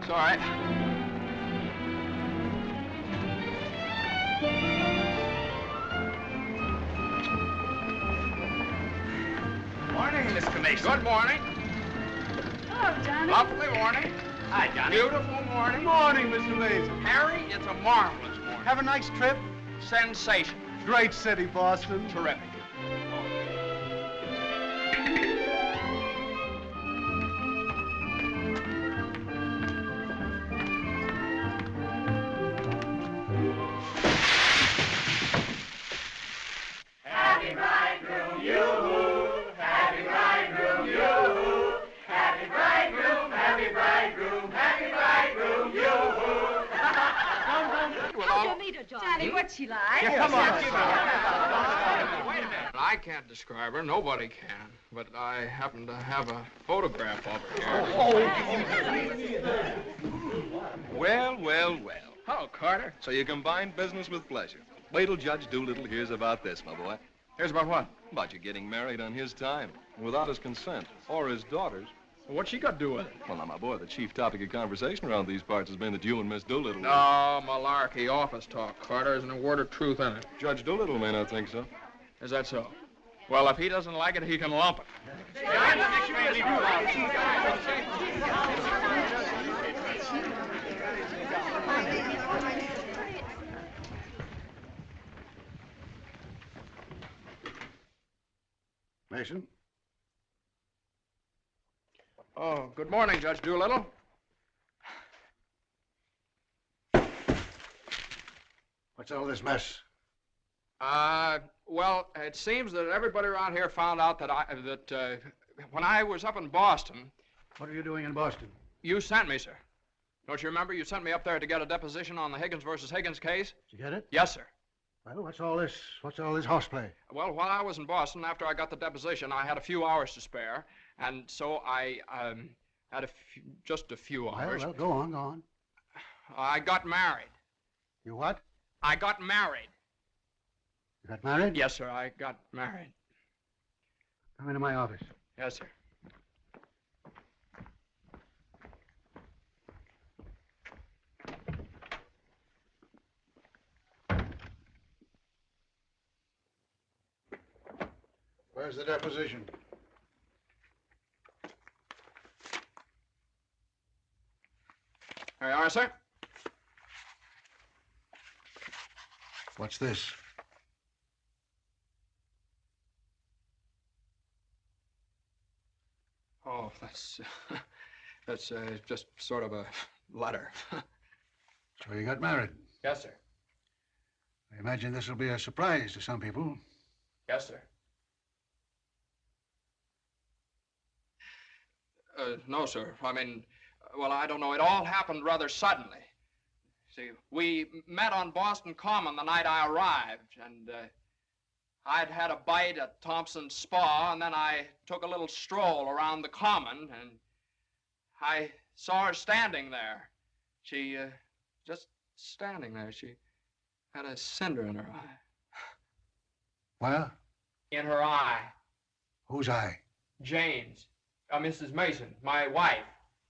It's all right. Morning, Miss Mason. Good morning. Hello, Johnny. Lovely morning. Hi, Johnny. Beautiful morning. Morning, Mr. Mason. Harry, it's a marvelous morning. Have a nice trip? Sensation. Great city, Boston. Terrific. Happy bridegroom, you. Happy bridegroom, you. Happy bridegroom, happy bridegroom, happy bridegroom, you. How'd you meet her, Johnny? What's she like? Come on. Wait a minute. I can't describe her. Nobody can. But I happen to have a photograph of her here. Well, well, well. Hello, Carter. So you combine business with pleasure. Wait till Judge Doolittle hears about this, my boy. Here's about what? About you getting married on his time, without his consent, or his daughter's. What's she got to do with it? Well, now, my boy, the chief topic of conversation around these parts has been that you and Miss Doolittle... No, malarkey, office talk, Carter. Isn't a word of truth in it. Judge Doolittle may not think so. Is that so? Well, if he doesn't like it, he can lump it. Mason? Oh, good morning, Judge Doolittle. What's all this mess? Well, it seems that everybody around here found out that when I was up in Boston... What are you doing in Boston? You sent me, sir. Don't you remember? You sent me up there to get a deposition on the Higgins versus Higgins case. Did you get it? Yes, sir. Well, what's all this horseplay? Well, while I was in Boston, after I got the deposition, I had a few hours to spare, and so I had just a few hours. Well, go on. I got married. You what? I got married. You got married? Yes, sir, I got married. Come into my office. Yes, sir. Where's the deposition? There you are, sir. What's this? Oh, that's just sort of a letter. So you got married. Yes, sir. I imagine this will be a surprise to some people. Yes, sir. No, sir. I mean, well, I don't know. It all happened rather suddenly. See, we met on Boston Common the night I arrived, and I'd had a bite at Thompson's Spa, and then I took a little stroll around the Common, and I saw her standing there. She, just standing there. She had a cinder in her eye. Where? In her eye. Whose eye? Jane's. Mrs. Mason, my wife.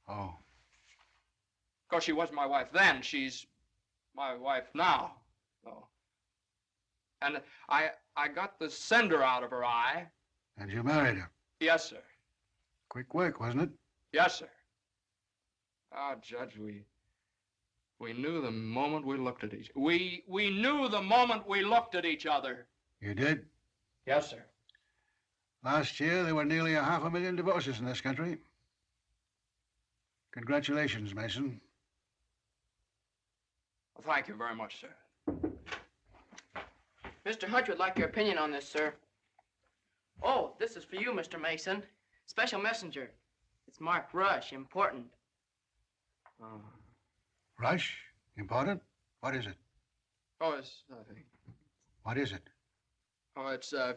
Oh. Of course, she wasn't my wife then. She's my wife now. So. And I got the cinder out of her eye. And you married her? Yes, sir. Quick work, wasn't it? Yes, sir. Ah, Judge, we knew the moment we looked at each other. We knew the moment we looked at each other. You did? Yes, sir. Last year, there were nearly 500,000 divorces in this country. Congratulations, Mason. Well, thank you very much, sir. Mr. Hunt would like your opinion on this, sir. Oh, this is for you, Mr. Mason. Special messenger. It's marked Rush, important. Rush? Important? What is it? Oh, it's nothing. What is it? Oh, it's a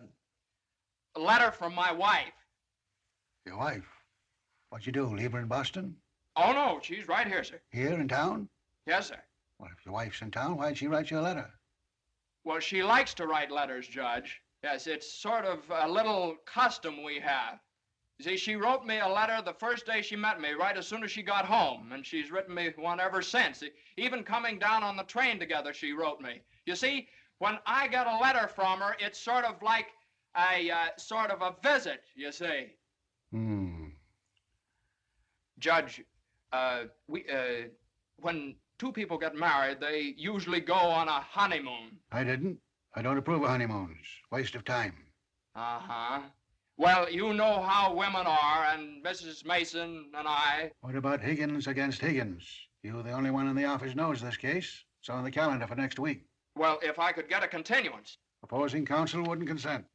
letter from my wife. Your wife? What'd you do, leave her in Boston? Oh, no, she's right here, sir. Here in town? Yes, sir. Well, if your wife's in town, why'd she write you a letter? Well, she likes to write letters, Judge. Yes, it's sort of a little custom we have. See, she wrote me a letter the first day she met me, right as soon as she got home, and she's written me one ever since. Even coming down on the train together, she wrote me. You see, when I get a letter from her, it's sort of like sort of a visit, you see. Judge, when two people get married, they usually go on a honeymoon. I didn't. I don't approve of honeymoons. Waste of time. Uh-huh. Well, you know how women are, and Mrs. Mason and I... What about Higgins against Higgins? You the only one in the office knows this case. It's on the calendar for next week. Well, if I could get a continuance. Opposing counsel wouldn't consent.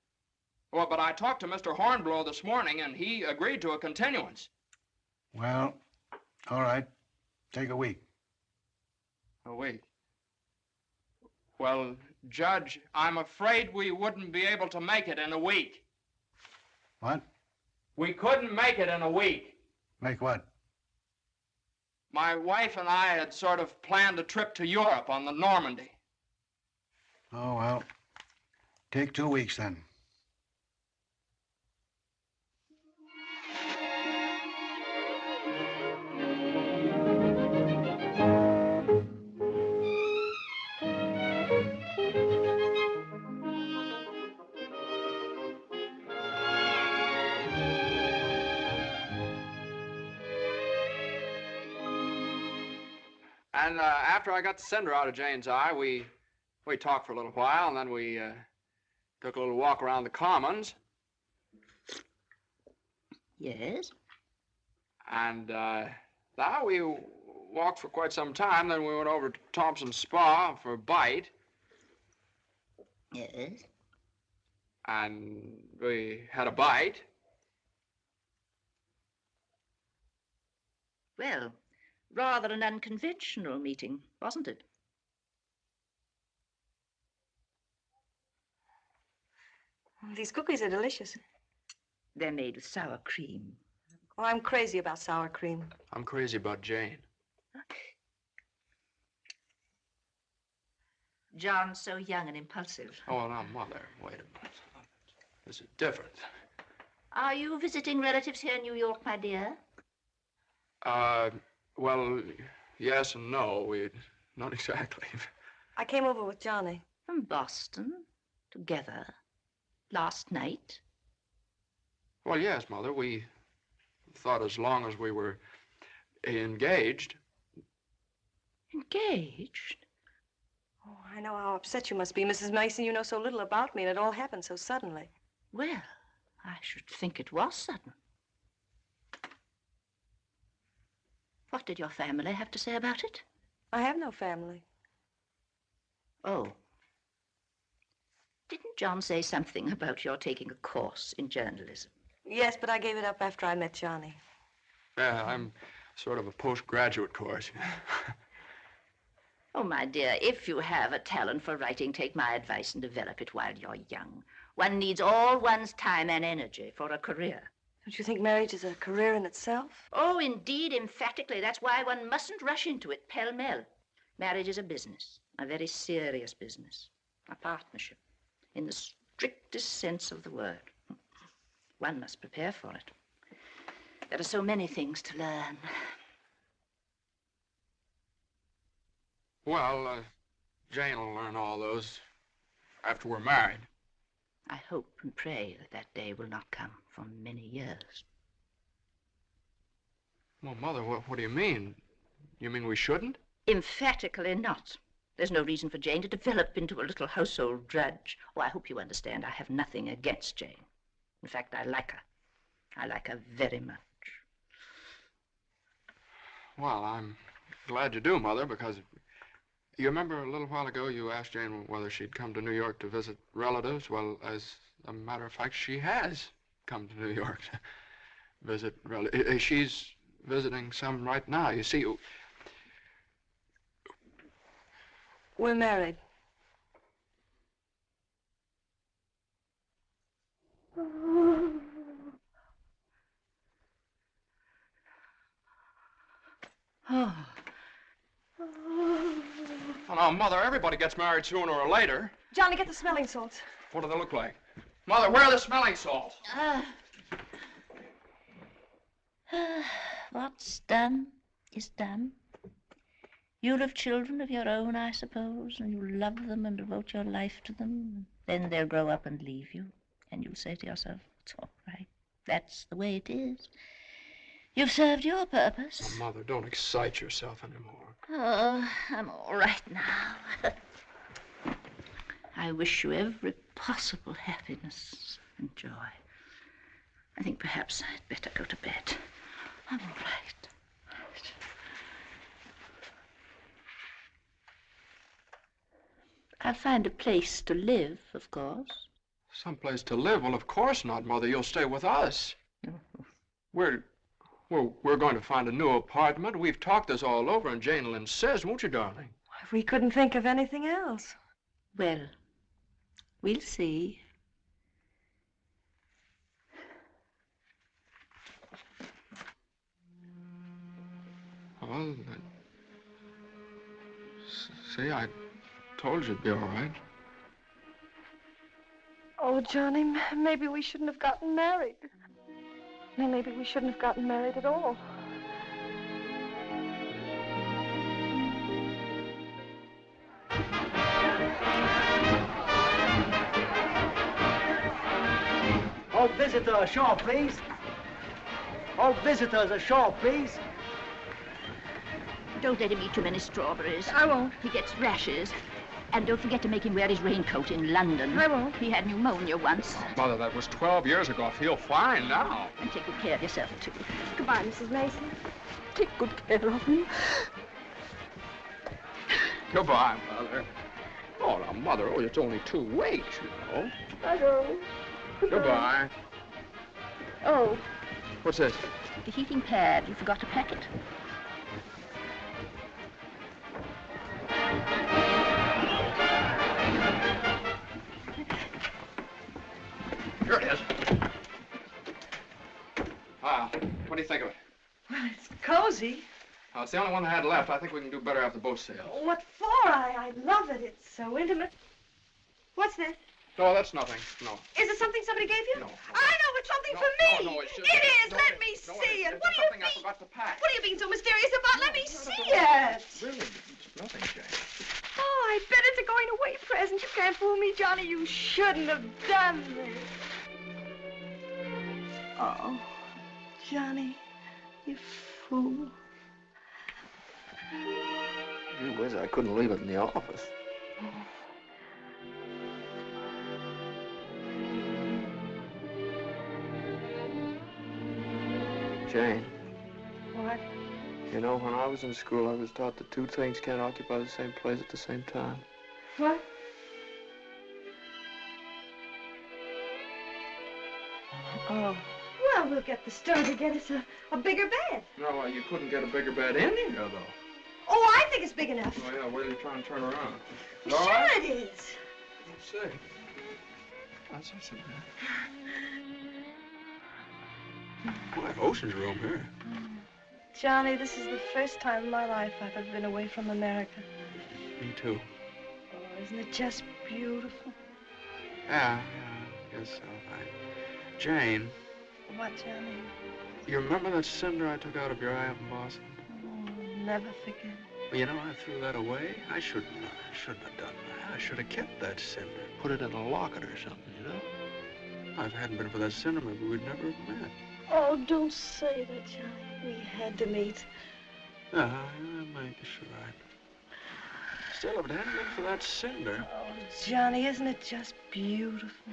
Well, but I talked to Mr. Hornblow this morning, and he agreed to a continuance. Well, all right. Take a week. A week? Well, Judge, I'm afraid we wouldn't be able to make it in a week. What? We couldn't make it in a week. Make what? My wife and I had sort of planned a trip to Europe on the Normandy. Oh, well, take 2 weeks then. And after I got the cinder out of Jane's eye, we talked for a little while, and then we took a little walk around the Commons. Yes? And now we walked for quite some time, then we went over to Thompson's Spa for a bite. Yes? And we had a bite. Well, rather an unconventional meeting, wasn't it? These cookies are delicious. They're made with sour cream. Oh, I'm crazy about sour cream. I'm crazy about Jane. John's so young and impulsive. Oh, now, Mother, wait a minute. This is different. Are you visiting relatives here in New York, my dear? Well, yes and no. Not exactly. I came over with Johnny. From Boston, together, last night? Well, yes, Mother. We thought as long as we were engaged. Engaged? Oh, I know how upset you must be, Mrs. Mason. You know so little about me, and it all happened so suddenly. Well, I should think it was sudden. What did your family have to say about it? I have no family. Oh. Didn't John say something about your taking a course in journalism? Yes, but I gave it up after I met Johnny. Yeah, I'm sort of a postgraduate course. Oh, my dear, if you have a talent for writing, take my advice and develop it while you're young. One needs all one's time and energy for a career. Don't you think marriage is a career in itself? Oh, indeed, emphatically. That's why one mustn't rush into it pell-mell. Marriage is a business, a very serious business, a partnership, in the strictest sense of the word. One must prepare for it. There are so many things to learn. Well, Jane will learn all those after we're married. I hope and pray that that day will not come for many years. Well, Mother, what do you mean? You mean we shouldn't? Emphatically not. There's no reason for Jane to develop into a little household drudge. Oh, I hope you understand I have nothing against Jane. In fact, I like her. I like her very much. Well, I'm glad you do, Mother, because you remember a little while ago you asked Jane whether she'd come to New York to visit relatives? Well, as a matter of fact, she has come to New York to visit relatives. She's visiting some right now. You see, We're married. Oh. well, now, Mother, everybody gets married sooner or later. Johnny, get the smelling salts. What do they look like? Mother, where are the smelling salts? What's done is done. You'll have children of your own, I suppose, and you'll love them and devote your life to them. Then they'll grow up and leave you, and you'll say to yourself, it's all right. That's the way it is. You've served your purpose. Oh, Mother, don't excite yourself anymore. Oh, I'm all right now. I wish you every possible happiness and joy. I think perhaps I'd better go to bed. I'm all right. I'll find a place to live, of course. Someplace to live? Well, of course not, Mother. You'll stay with us. We're going to find a new apartment. We've talked this all over, and Jane Lynn says, won't you, darling? We couldn't think of anything else. Well, we'll see. Well, see, I told you it'd be all right. Oh, Johnny, maybe we shouldn't have gotten married. Maybe we shouldn't have gotten married at all. All visitors ashore, please. All visitors ashore, please. Don't let him eat too many strawberries. I won't. He gets rashes. And don't forget to make him wear his raincoat in London. I won't. He had pneumonia once. Mother, that was 12 years ago. I feel fine now. And take good care of yourself, too. Goodbye, Mrs. Mason. Take good care of him. Goodbye, Mother. Oh, now, Mother, it's only 2 weeks, you know. I go. Goodbye. Oh. What's this? The heating pad. You forgot to pack it. Here it is. What do you think of it? Well, it's cozy. It's the only one I had left. I think we can do better after both sales. What for? I love it. It's so intimate. What's that? No, that's nothing. No. Is it something somebody gave you? No. I know, it's something for me. No, it's just... It is. No, Let me see it. What do you something I mean? forgot to pack. What are you being so mysterious about? Let me see it. Really, it's nothing, Jane. Oh, I bet it's a going away present. You can't fool me, Johnny. You shouldn't have done this. Oh, Johnny, you fool. Gee whiz, I couldn't leave it in the office. Jane. What? You know, when I was in school, I was taught that 2 things can't occupy the same place at the same time. What? Oh. Well, we'll get the store to get us a bigger bed. No, well, you couldn't get a bigger bed in here, though. Oh, I think it's big enough. Oh, yeah, where are you trying to turn around? Well, All sure right? it is. Let's see. That's it. Like ocean's room here. Johnny, this is the first time in my life I've ever been away from America. Me too. Oh, isn't it just beautiful? Yeah, I guess so. Jane. What, Johnny? You remember that cinder I took out of your eye up in Boston? Oh, never forget. Well, you know, I threw that away. I shouldn't have done that. I should have kept that cinder. Put it in a locket or something, you know? If it hadn't been for that cinder, maybe we'd never have met. Oh, don't say that, Johnny. We had to meet. Yeah, I guess you're right. Still, if it hadn't been for that cinder... Oh, Johnny, isn't it just beautiful?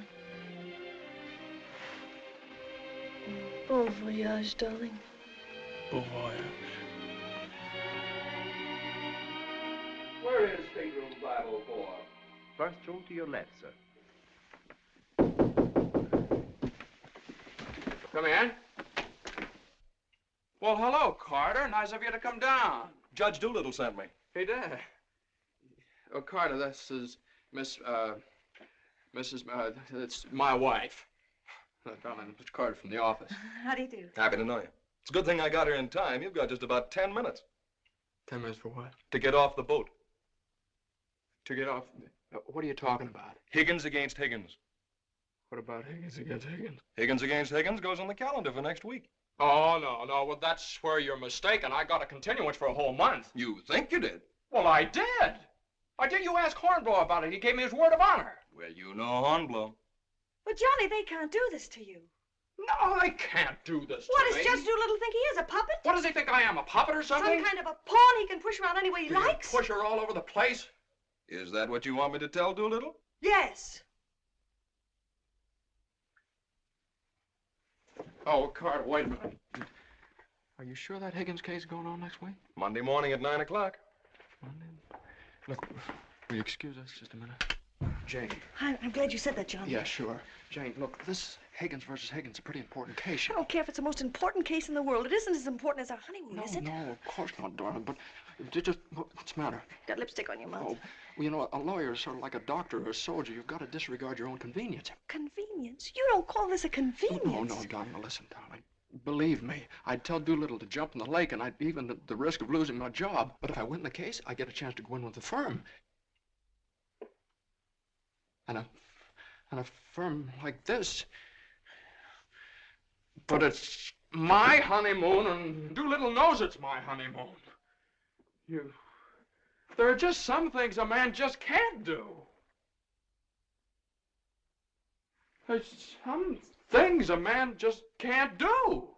Bon voyage, darling. Bon voyage. Where is Stateroom 504? First room to your left, sir. Come in. Well, hello, Carter. Nice of you to come down. Judge Doolittle sent me. He did. Oh, Carter, this is it's my wife. Darling, it's Carter from the office. How do you do? Happy to know you. It's a good thing I got here in time. You've got just about 10 minutes 10 minutes for what? to get off the boat. To get off. What are you talking about? Higgins against Higgins. What about Higgins against Higgins? Higgins against Higgins goes on the calendar for next week. Oh, no. Well, that's where you're mistaken. I got a continuance for a whole month. You think you did? Well, I did. You ask Hornblow about it. He gave me his word of honor. Well, you know Hornblow. But, Johnny, they can't do this to you. No, they can't do this What to does me. Judge Doolittle think he is, a puppet? What does he think I am, a puppet or something? Some kind of a pawn he can push around any way he likes? Push her all over the place? Is that what you want me to tell Doolittle? Yes. Oh, Carter, wait a minute. Are you sure that Higgins case is going on next week? Monday morning at 9 o'clock. Monday? Look, will you excuse us just a minute? Jane. I'm glad you said that, Johnny. Yeah, sure. Jane, look, this Higgins versus Higgins is a pretty important case. I don't care if it's the most important case in the world. It isn't as important as our honeymoon, is it? No, of course not, darling, but what's the matter? Got lipstick on your mouth. Oh, well, you know, a lawyer is sort of like a doctor or a soldier. You've got to disregard your own convenience. Convenience? You don't call this a convenience. No, darling, listen, darling. Believe me, I'd tell Doolittle to jump in the lake, and I'd even at the risk of losing my job. But if I win the case, I get a chance to go in with the firm. And a firm like this. But it's my honeymoon, and Doolittle knows it's my honeymoon. There are just some things a man just can't do. There's some things a man just can't do.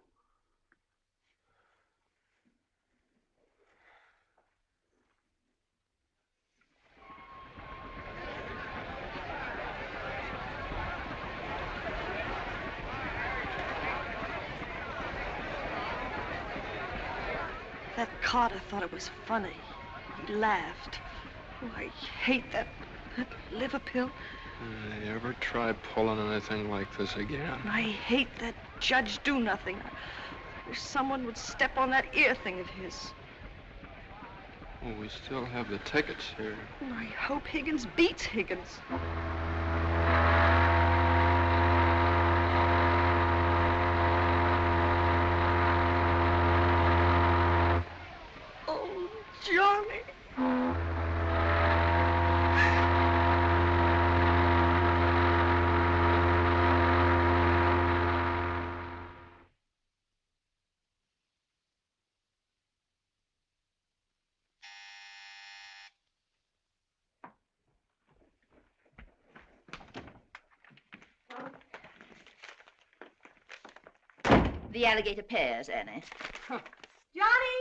That Carter thought it was funny. He laughed. Oh, I hate that liver pill. You ever try pulling anything like this again? I hate that Judge Do-Nothing. I wish someone would step on that ear thing of his. Oh, we still have the tickets here. I hope Higgins beats Higgins. Oh, Johnny. The alligator pears, Annie. Johnny!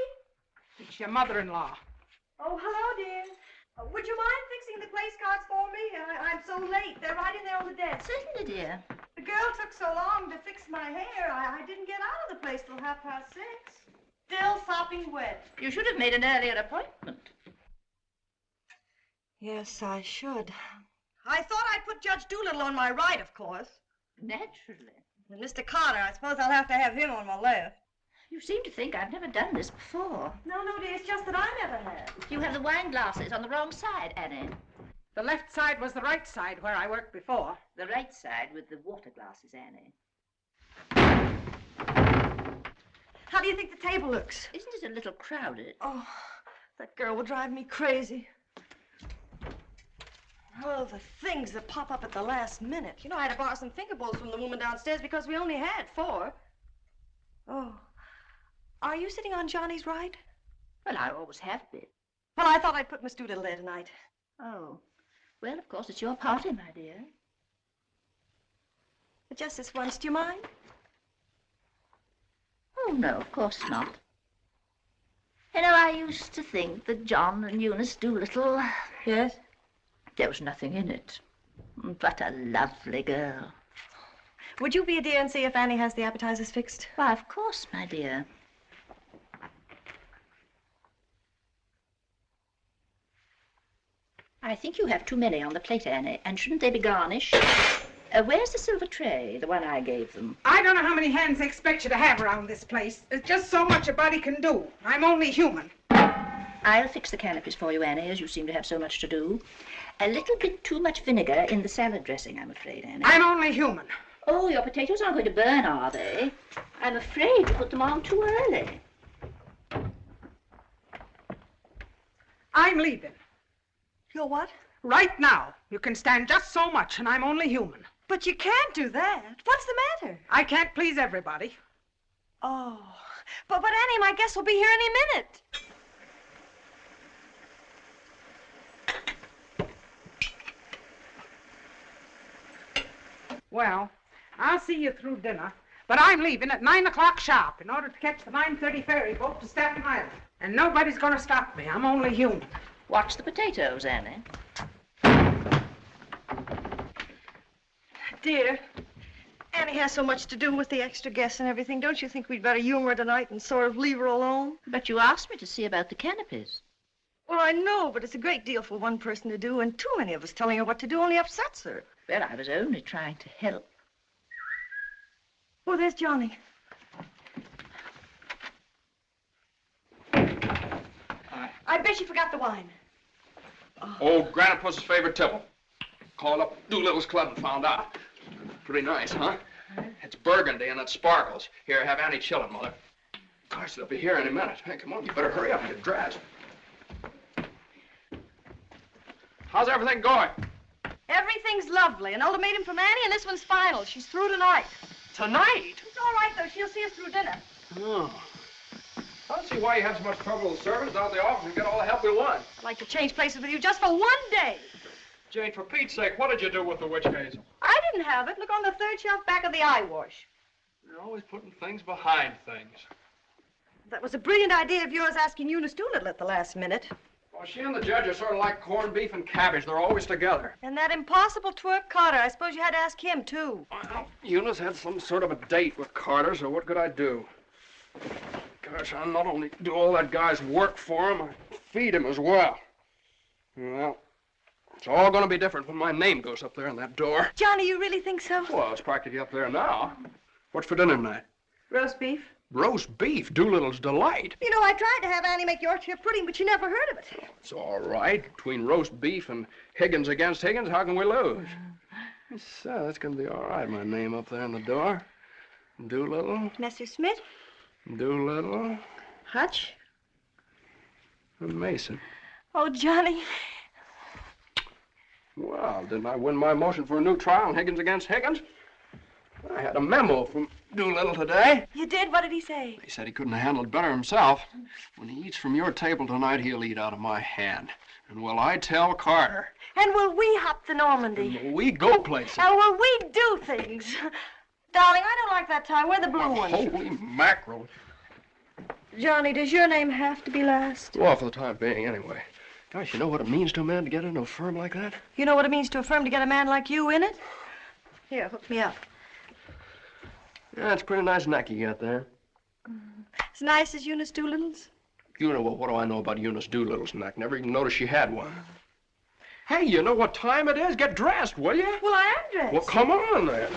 It's your mother-in-law. Oh, hello, dear. Would you mind fixing the place cards for me? I'm so late. They're right in there on the desk. Certainly, dear. The girl took so long to fix my hair, I didn't get out of the place till 6:30. Still sopping wet. You should have made an earlier appointment. Yes, I should. I thought I'd put Judge Doolittle on my right, of course. Naturally. And Mr. Carter, I suppose I'll have to have him on my left. You seem to think I've never done this before. No, dear, it's just that I never have. You have the wine glasses on the wrong side, Annie. The left side was the right side where I worked before. The right side with the water glasses, Annie. How do you think the table looks? Isn't it a little crowded? Oh, that girl will drive me crazy. Oh, the things that pop up at the last minute. You know, I had to borrow some finger bowls from the woman downstairs because we only had 4. Oh. Are you sitting on Johnny's right? Well, I always have been. Well, I thought I'd put Miss Doolittle there tonight. Oh. Well, of course, it's your party, my dear. But just this once, do you mind? Oh, no, of course not. You know, I used to think that John and Eunice Doolittle... Yes? There was nothing in it. But a lovely girl. Would you be a dear and see if Annie has the appetizers fixed? Why, of course, my dear. I think you have too many on the plate, Annie, and shouldn't they be garnished? Where's the silver tray, the one I gave them? I don't know how many hands they expect you to have around this place. There's just so much a body can do. I'm only human. I'll fix the canopies for you, Annie, as you seem to have so much to do. A little bit too much vinegar in the salad dressing, I'm afraid, Annie. I'm only human. Oh, your potatoes aren't going to burn, are they? I'm afraid you put them on too early. I'm leaving. You're what? Right now. You can stand just so much, and I'm only human. But you can't do that. What's the matter? I can't please everybody. Oh, but Annie, my guest will be here any minute. Well, I'll see you through dinner, but I'm leaving at 9 o'clock sharp in order to catch the 9:30 ferry boat to Staten Island. And nobody's going to stop me. I'm only human. Watch the potatoes, Annie. Dear, Annie has so much to do with the extra guests and everything. Don't you think we'd better humor her tonight and sort of leave her alone? But you asked me to see about the canopies. Well, I know, but it's a great deal for one person to do, and too many of us telling her what to do only upsets her. Well, I was only trying to help. Oh, there's Johnny. Hi. I bet you forgot the wine. Old Granite Puss's favorite tipple. Called up Doolittle's club and found out. Pretty nice, huh? It's burgundy and it sparkles. Here, have Annie chill it, Mother. Gosh, they'll be here any minute. Hey, come on, you better hurry up and get dressed. How's everything going? Everything's lovely. An ultimatum from Annie, and this one's final. She's through tonight. Tonight? It's all right, though. She'll see us through dinner. Oh. I don't see why you have so much trouble with the servants down at the office and get all the help we want. I'd like to change places with you just for one day. Jane, for Pete's sake, what did you do with the witch hazel? I didn't have it. Look on the third shelf back of the eye wash. You're always putting things behind things. That was a brilliant idea of yours asking Eunice Doolittle at the last minute. Well, she and the judge are sort of like corned beef and cabbage. They're always together. And that impossible twerp Carter. I suppose you had to ask him, too. Well, Eunice had some sort of a date with Carter, so what could I do? Gosh, I not only do all that guy's work for him, I feed him as well. Well, it's all going to be different when my name goes up there on that door. Johnny, you really think so? Well, it's practically up there now. What's for dinner tonight? Roast beef. Roast beef, Doolittle's delight. You know, I tried to have Annie make Yorkshire pudding, but she never heard of it. It's all right. Between roast beef and Higgins against Higgins, how can we lose? So that's going to be all right, my name up there on the door. Doolittle. Messer Smith. Doolittle. Hutch. And Mason. Oh, Johnny. Well, didn't I win my motion for a new trial on Higgins against Higgins? I had a memo from Doolittle today. You did? What did he say? He said he couldn't have handled it better himself. When he eats from your table tonight, he'll eat out of my hand. And will I tell Carter? And will we hop the Normandy? And will we go places? And will we do things? Darling, I don't like that tie. Wear the blue one. Holy mackerel. Johnny, does your name have to be last? Well, for the time being, anyway. Gosh, you know what it means to a man to get into a firm like that? You know what it means to a firm to get a man like you in it? Here, hook me up. Yeah, it's a pretty nice neck you got there. As nice as Eunice Doolittle's? You know, well, what do I know about Eunice Doolittle's neck? Never even noticed she had one. Hey, you know what time it is? Get dressed, will you? Well, I am dressed. Well, come on, then.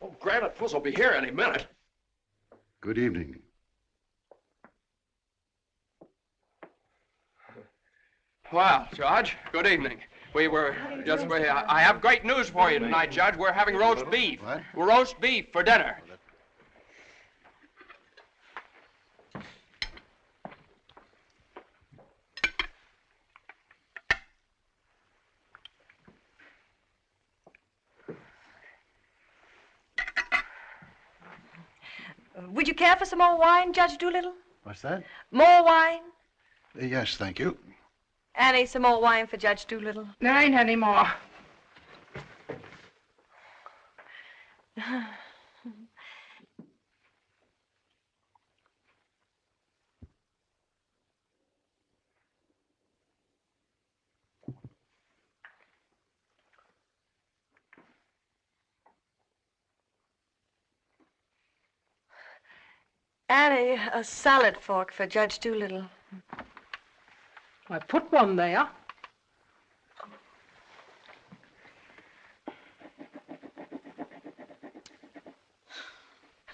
Oh, Granite Puss will be here any minute. Good evening. Well, Judge, good evening. I have great news for you tonight, Judge. We're having roast beef. What? Roast beef for dinner. Would you care for some more wine, Judge Doolittle? What's that? More wine? Yes, thank you. Annie, some more wine for Judge Doolittle. There ain't any more. Annie, a salad fork for Judge Doolittle. I put one there.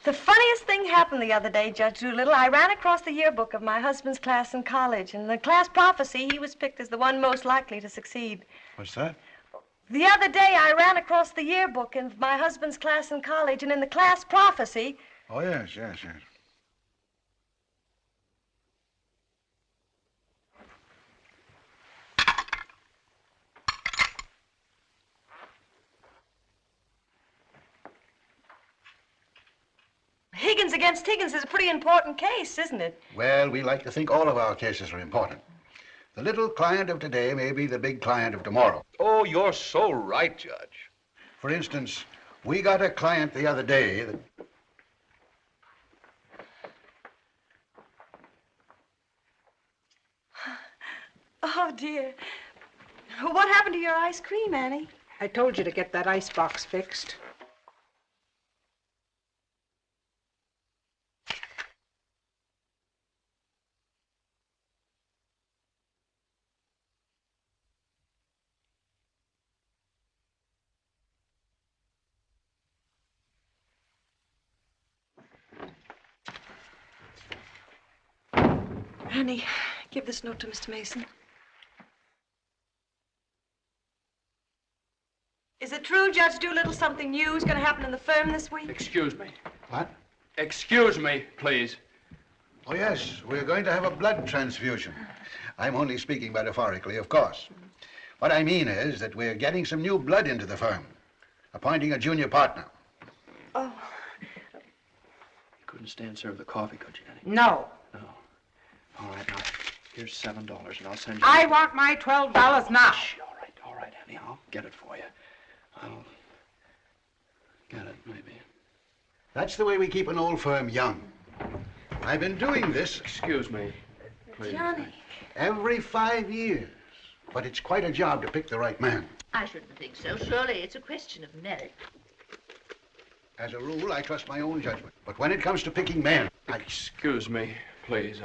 The funniest thing happened the other day, Judge Doolittle. I ran across the yearbook of my husband's class in college. In the class prophecy, he was picked as the one most likely to succeed. What's that? The other day, I ran across the yearbook of my husband's class in college, and in the class prophecy... Oh, yes, yes, yes. He Higgins against Higgins is a pretty important case, isn't it? Well, we like to think all of our cases are important. The little client of today may be the big client of tomorrow. Oh, you're so right, Judge. For instance, we got a client the other day that... Oh, dear. What happened to your ice cream, Annie? I told you to get that ice box fixed. Annie, give this note to Mr. Mason. Is it true, Judge Doolittle, something new is going to happen in the firm this week? Excuse me. What? Excuse me, please. Oh, yes, we're going to have a blood transfusion. I'm only speaking metaphorically, of course. What I mean is that we're getting some new blood into the firm, appointing a junior partner. Oh. You couldn't stand serve the coffee, could you, Annie? No. No. All right, now, here's $7, and I'll send you... I want my $12 now. Shh, all right, Annie, I'll get it for you. I'll get it, maybe. That's the way we keep an old firm young. I've been doing this... Excuse me, please. Johnny. Every 5 years. But it's quite a job to pick the right man. I shouldn't think so. Surely it's a question of merit. As a rule, I trust my own judgment. But when it comes to picking men, Excuse me, please,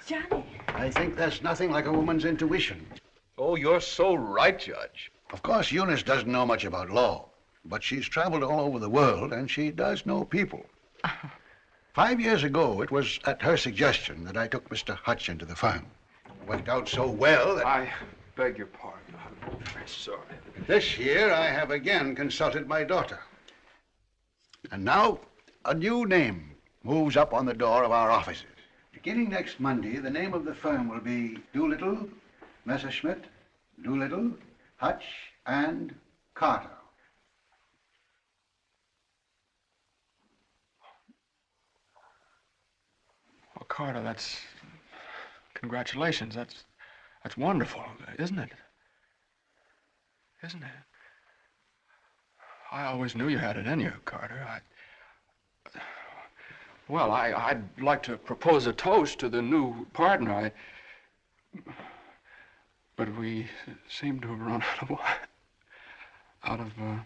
Johnny. I think there's nothing like a woman's intuition. Oh, you're so right, Judge. Of course, Eunice doesn't know much about law, but she's traveled all over the world, and she does know people. 5 years ago, it was at her suggestion that I took Mr. Hutch into the firm. It worked out so well that... I beg your pardon. I'm very sorry. This year, I have again consulted my daughter. And now, a new name moves up on the door of our offices. Beginning next Monday, the name of the firm will be Doolittle, Messerschmitt, Doolittle, Hutch, and Carter. Well, Carter, that's... Congratulations. That's wonderful, isn't it? Isn't it? I always knew you had it in you, Carter. Well, I'd like to propose a toast to the new partner. But we seem to have run out of there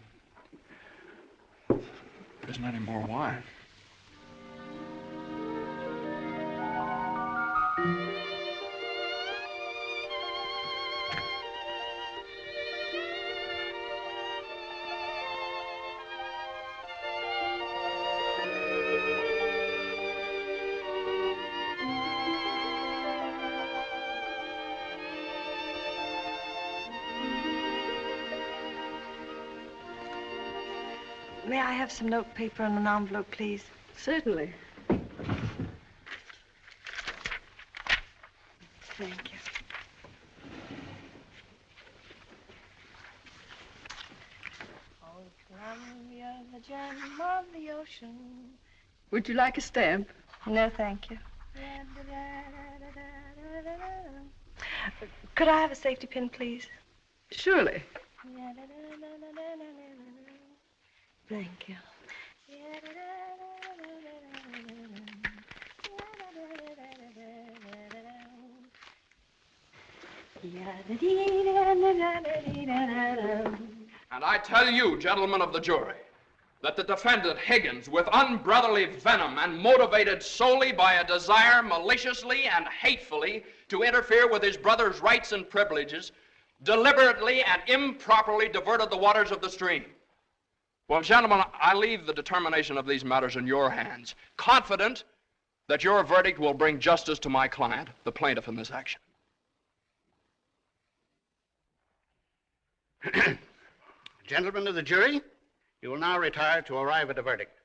isn't any more wine. May I have some note paper and an envelope, please? Certainly. Thank you. Oh, Columbia, the gem of the ocean. Would you like a stamp? No, thank you. Could I have a safety pin, please? Surely. Thank you. And I tell you, gentlemen of the jury, that the defendant Higgins, with unbrotherly venom and motivated solely by a desire maliciously and hatefully to interfere with his brother's rights and privileges, deliberately and improperly diverted the waters of the stream. Well, gentlemen, I leave the determination of these matters in your hands, confident that your verdict will bring justice to my client, the plaintiff in this action. Gentlemen of the jury, you will now retire to arrive at a verdict.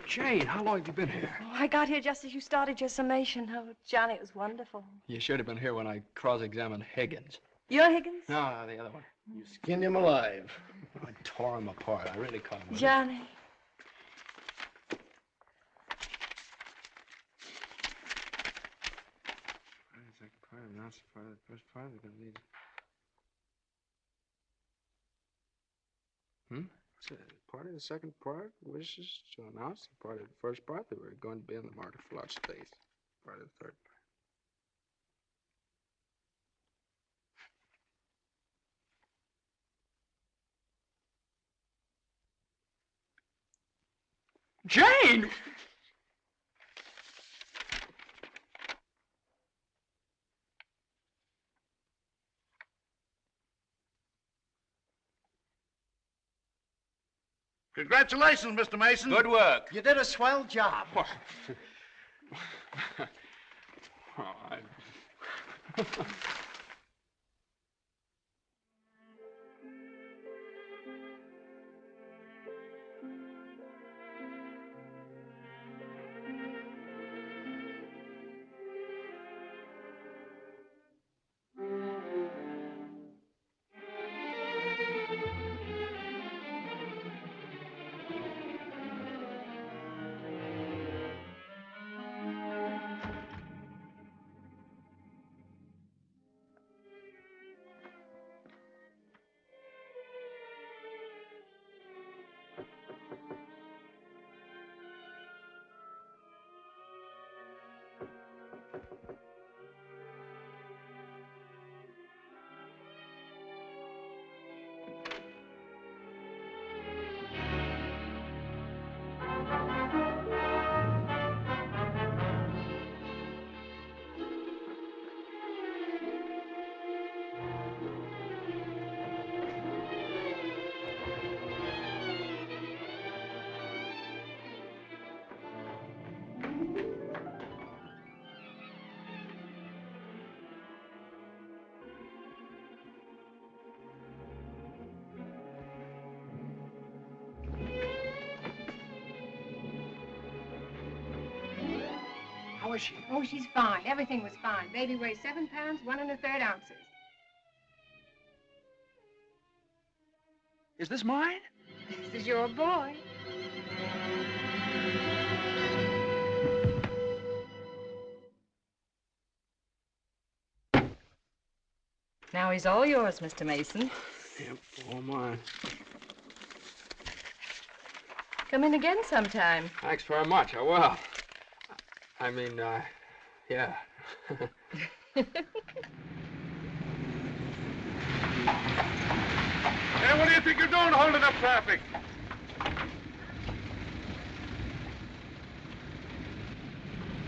Jane, how long have you been here? Oh, I got here just as you started your summation. Oh, Johnny, it was wonderful. You should have been here when I cross-examined Higgins. You're Higgins? No, the other one. You skinned him alive. I tore him apart. I really caught him with it. Johnny. Second part, announce the part of the first part. They're going to lead. Part of the second part wishes to announce the part of the first part that we're going to be in the Martyr Flood space. Part of the third part. Jane! Congratulations, Mr. Mason. Good work. You did a swell job. How is she? Oh, she's fine. Everything was fine. Baby weighs 7 pounds, 1 1/3 ounces. Is this mine? This is your boy. Now he's all yours, Mr. Mason. Yep, all mine. Come in again sometime. Thanks very much. I will. I mean, yeah. Hey, what do you think you're doing holding up traffic?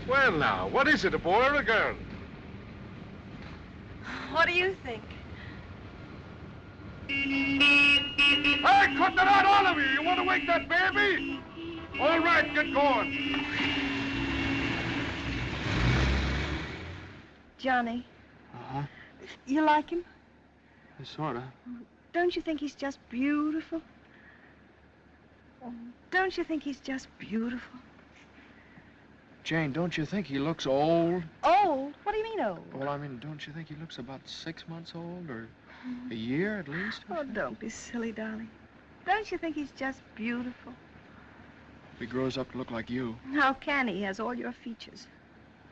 Well, now, what is it, a boy or a girl? What do you think? Hey, cut that out, all of you! You want to wake that baby? All right, get going. Johnny. Uh-huh. You like him? Sort of. Don't you think he's just beautiful? Don't you think he's just beautiful? Jane, don't you think he looks old? Old? What do you mean old? Well, I mean, don't you think he looks about 6 months old, or a year at least? Oh, don't be silly, darling. Don't you think he's just beautiful? If he grows up to look like you. How can he? He has all your features.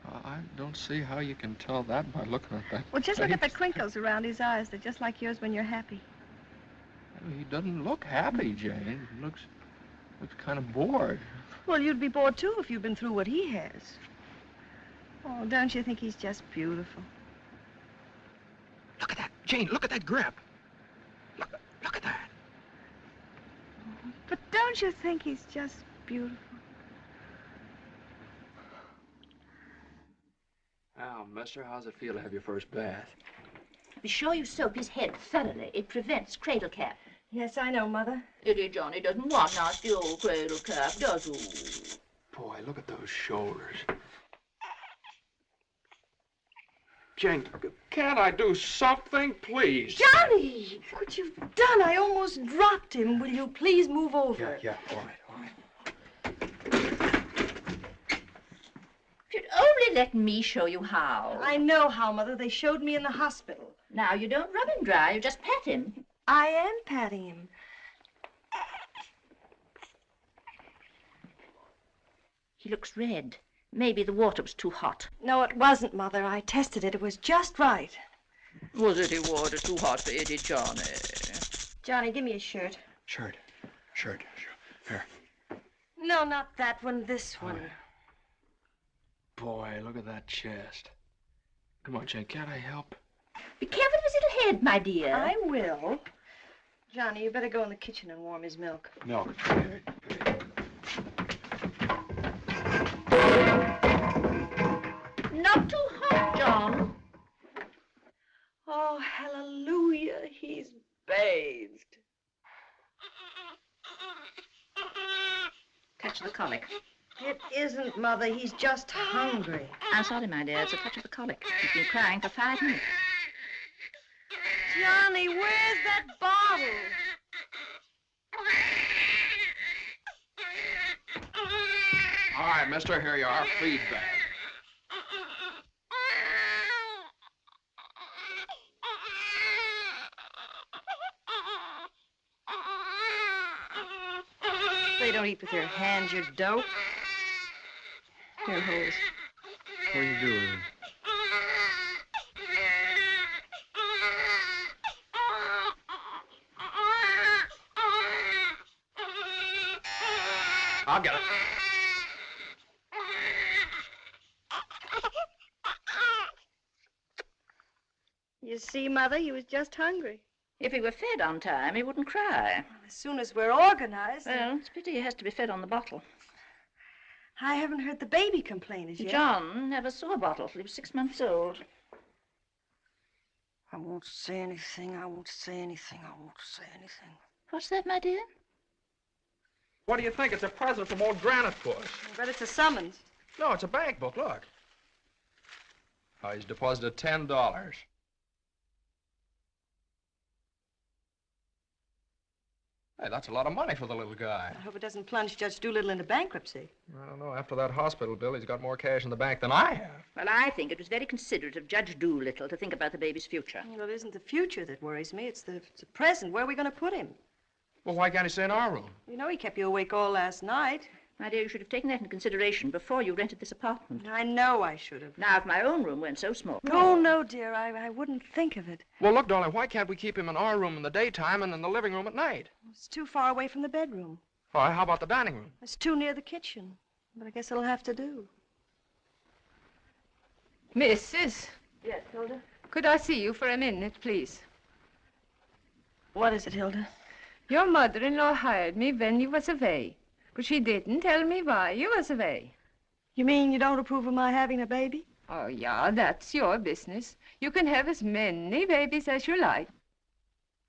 I don't see how you can tell that by looking at that. Well, just look at the face. crinkles around his eyes. They're just like yours when you're happy. He doesn't look happy, Jane. He looks kind of bored. Well, you'd be bored, too, if you'd been through what he has. Oh, don't you think he's just beautiful? Look at that, Jane. Look at that grip. Look at that. But don't you think he's just beautiful? Now, mister, how's it feel to have your first bath? Be sure you soap his head thoroughly. It prevents cradle cap. Yes, I know, Mother. Eddie Johnny doesn't want nasty old cradle cap, does he? Boy, look at those shoulders. Jane, can't I do something, please? Johnny! What you've done, I almost dropped him. Will you please move over? Yeah, all right. If you'd only let me show you how. I know how, Mother. They showed me in the hospital. Now, you don't rub him dry, you just pat him. I am patting him. He looks red. Maybe the water was too hot. No, it wasn't, Mother. I tested it. It was just right. Was it water too hot for Eddie, Johnny? Johnny, give me a shirt. Shirt. Here. No, not that one. This one. Boy, look at that chest. Come on, Jane, can't I help? Be careful of his little head, my dear. I will. Johnny, you better go in the kitchen and warm his milk. Milk. Not too hot, John. Oh, hallelujah. He's bathed. Touch of the colic. It isn't, Mother. He's just hungry. I'm sorry, my dear. It's a touch of the colic. He's been crying for 5 minutes. Johnny, where's that bottle? All right, mister, here you are. Feed bag. They don't eat with your hands, you dope. Here, Hose. What are you doing? I'll get it. You see, Mother, he was just hungry. If he were fed on time, he wouldn't cry. As soon as we're organized. Well, it's a pity he has to be fed on the bottle. I haven't heard the baby complain as yet. John never saw a bottle till he was 6 months old. I won't say anything. I won't say anything. I won't say anything. What's that, my dear? What do you think? It's a present from old Granite Puss. I bet it's a summons. No, it's a bank book. Look. Oh, he's deposited $10. Hey, that's a lot of money for the little guy. I hope it doesn't plunge Judge Doolittle into bankruptcy. I don't know. After that hospital bill, he's got more cash in the bank than I have. Well, I think it was very considerate of Judge Doolittle to think about the baby's future. Well, it isn't the future that worries me. It's the present. Where are we going to put him? Well, why can't he stay in our room? You know he kept you awake all last night. My dear, you should have taken that into consideration before you rented this apartment. I know I should have. Now, if my own room weren't so small. Oh, no, dear. I wouldn't think of it. Well, look, darling, why can't we keep him in our room in the daytime and in the living room at night? It's too far away from the bedroom. All right, how about the dining room? It's too near the kitchen. But I guess it'll have to do. Mrs. Yes, Hilda? Could I see you for a minute, please? What is it, Hilda? Your mother-in-law hired me when you was away, but she didn't tell me why you was away. You mean you don't approve of my having a baby? Oh, yeah, that's your business. You can have as many babies as you like.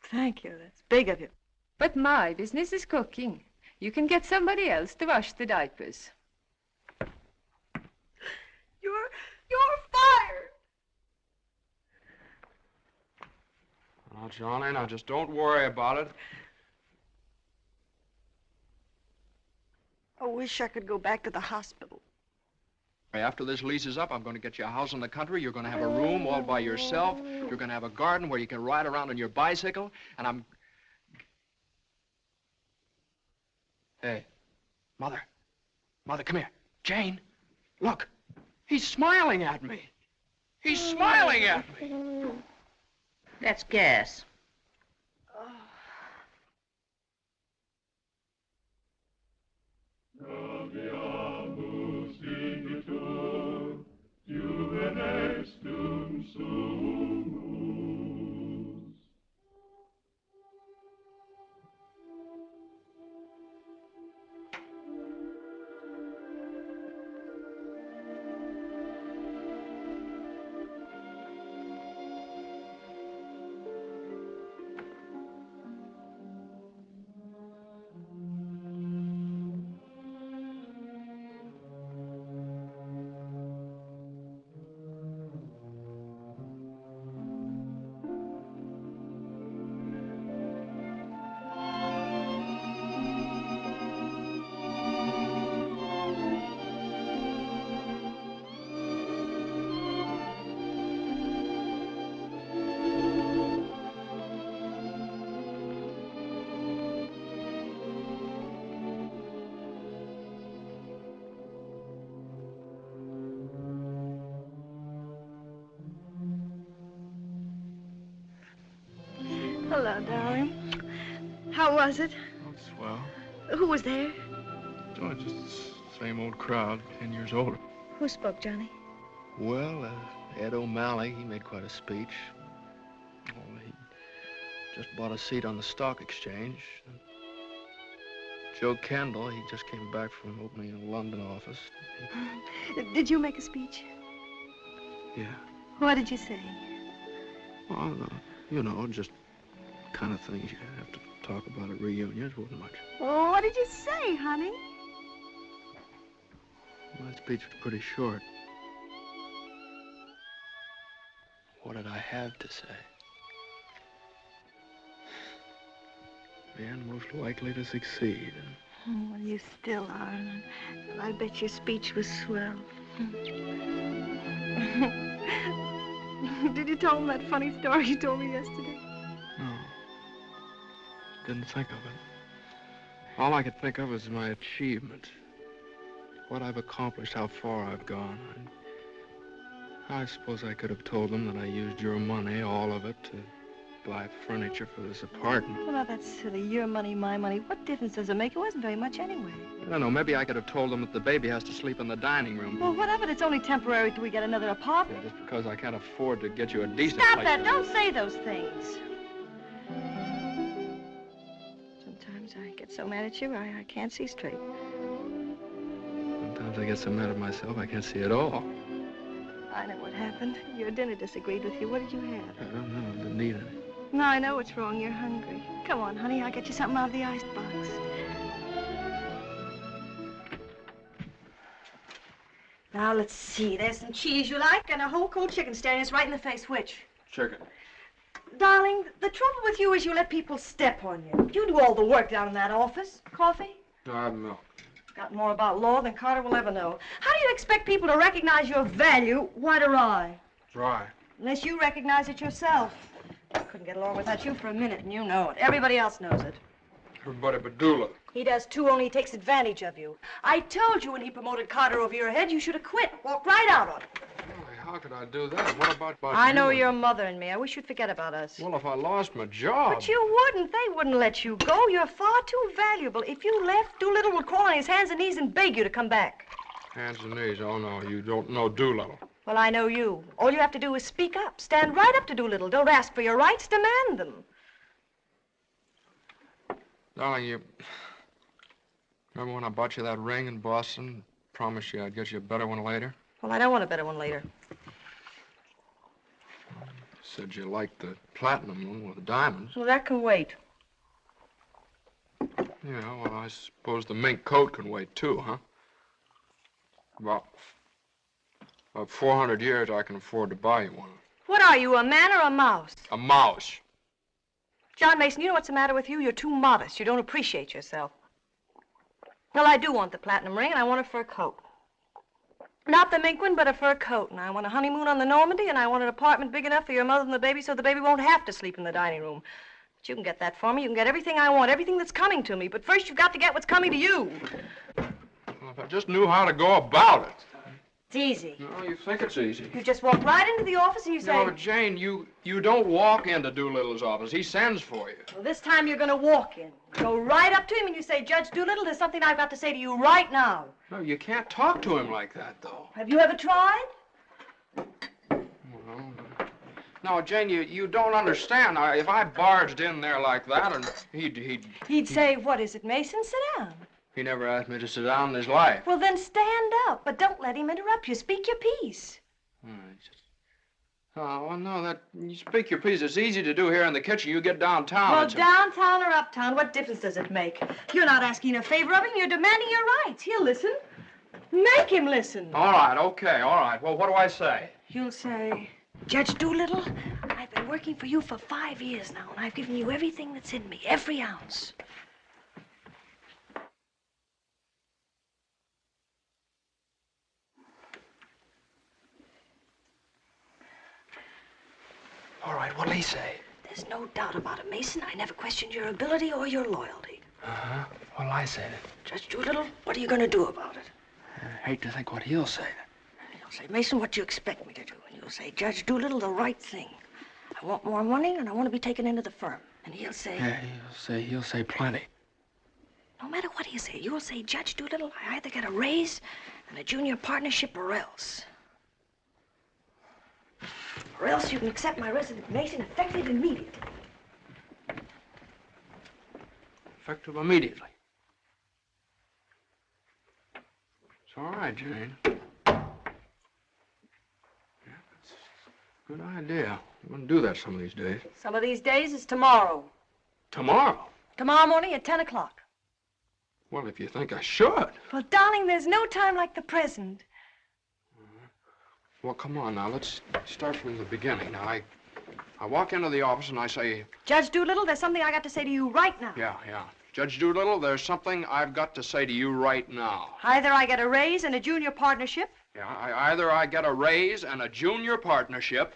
Thank you. That's big of you. But my business is cooking. You can get somebody else to wash the diapers. You're fired! Now, Johnny, now just don't worry about it. I wish I could go back to the hospital. After this lease is up, I'm going to get you a house in the country. You're going to have a room all by yourself. You're going to have a garden where you can ride around on your bicycle. And I'm... Hey, Mother. Mother, come here. Jane, look. He's smiling at me. He's smiling at me. That's gas. Hello, darling. How was it? Oh, swell. Who was there? Oh, just the same old crowd, 10 years older. Who spoke, Johnny? Well, Ed O'Malley, he made quite a speech. Oh, he just bought a seat on the stock exchange. Joe Kendall, he just came back from opening a London office. Did you make a speech? Yeah. What did you say? Well, you know, just kind of things you have to talk about at reunions. Wasn't much. Oh, what did you say, honey? My speech was pretty short. What did I have to say? Man most likely to succeed. Oh, well, you still are. I bet your speech was swell. Did you tell him that funny story you told me yesterday? No. Didn't think of it. All I could think of was my achievement. What I've accomplished, how far I've gone. I suppose I could have told them that I used your money, all of it, to buy furniture for this apartment. Well, now, that's silly. Your money, my money. What difference does it make? It wasn't very much anyway. I don't know. Maybe I could have told them that the baby has to sleep in the dining room. Well, what of it? It's only temporary till we get another apartment. Yeah, just because I can't afford to get you a decent Stop place that. to Don't say those things. Sometimes I get so mad at you, I can't see straight. Sometimes I get so mad at myself, I can't see at all. I know what happened. Your dinner disagreed with you. What did you have? I don't know. I didn't eat any. No, I know what's wrong. You're hungry. Come on, honey. I'll get you something out of the icebox. Now, let's see. There's some cheese you like and a whole cold chicken staring us right in the face. Which? Chicken. Darling, the trouble with you is you let people step on you. You do all the work down in that office. Coffee? No, I have milk. Got more about law than Carter will ever know. How do you expect people to recognize your value, white or rye? Dry. Unless you recognize it yourself. I couldn't get along without you for a minute, and you know it. Everybody else knows it. Everybody but Doolittle. He does too, only he takes advantage of you. I told you when he promoted Carter over your head, you should have quit. Walked right out on him. Why, how could I do that? What about I know you? your mother and me. I wish you'd forget about us. Well, if I lost my job... But you wouldn't. They wouldn't let you go. You're far too valuable. If you left, Doolittle would crawl on his hands and knees and beg you to come back. Hands and knees. Oh, no, you don't know Doolittle. Well, I know you. All you have to do is speak up. Stand right up to Doolittle. Don't ask for your rights. Demand them. Darling, you... Remember when I bought you that ring in Boston? Promised you I'd get you a better one later? Well, I don't want a better one later. You said you liked the platinum one with the diamonds. Well, that can wait. Yeah, well, I suppose the mink coat can wait, too, huh? About 400 years, I can afford to buy you one. What are you, a man or a mouse? A mouse. John Mason, you know what's the matter with you? You're too modest. You don't appreciate yourself. Well, I do want the platinum ring, and I want a fur coat. Not the mink one, but a fur coat. And I want a honeymoon on the Normandy, and I want an apartment big enough for your mother and the baby so the baby won't have to sleep in the dining room. But you can get that for me. You can get everything I want, everything that's coming to me. But first, you've got to get what's coming to you. Well, if I just knew how to go about it. It's easy. No, you think it's easy. You just walk right into the office and you say... No, Jane, you don't walk into Doolittle's office. He sends for you. Well, this time you're going to walk in. Go right up to him and you say, Judge Doolittle, there's something I've got to say to you right now. No, you can't talk to him like that, though. Have you ever tried? No, Jane, you don't understand. If I barged in there like that, and He'd say, what is it, Mason? Sit down. He never asked me to sit down in his life. Well, then stand up, but don't let him interrupt you. Speak your piece. Oh, well, no, you speak your piece. It's easy to do here in the kitchen. You get downtown. Well, downtown or uptown, what difference does it make? You're not asking a favor of him. You're demanding your rights. He'll listen. Make him listen. All right, okay, all right. Well, what do I say? You'll say, Judge Doolittle, I've been working for you for 5 years now, and I've given you everything that's in me, every ounce. All right, what'll he say? There's no doubt about it, Mason. I never questioned your ability or your loyalty. Uh-huh. What'll I say then? Judge Doolittle, what are you going to do about it? I hate to think what he'll say then. He'll say, Mason, what do you expect me to do? And you'll say, Judge Doolittle, the right thing. I want more money, and I want to be taken into the firm. And he'll say... Yeah, he'll say plenty. No matter what he'll say, you'll say, Judge Doolittle, I either get a raise and a junior partnership or else. Or else you can accept my resignation effective immediately. Effective immediately. It's all right, Jane. Yeah, that's a good idea. I'm going to do that some of these days. Some of these days is tomorrow. Tomorrow? Tomorrow morning at 10 o'clock. Well, if you think I should. Well, darling, there's no time like the present. Well, come on now. Let's start from the beginning. Now, I walk into the office and I say... Judge Doolittle, there's something I got to say to you right now. Yeah. Judge Doolittle, there's something I've got to say to you right now. Either I get a raise and a junior partnership. Yeah, either I get a raise and a junior partnership.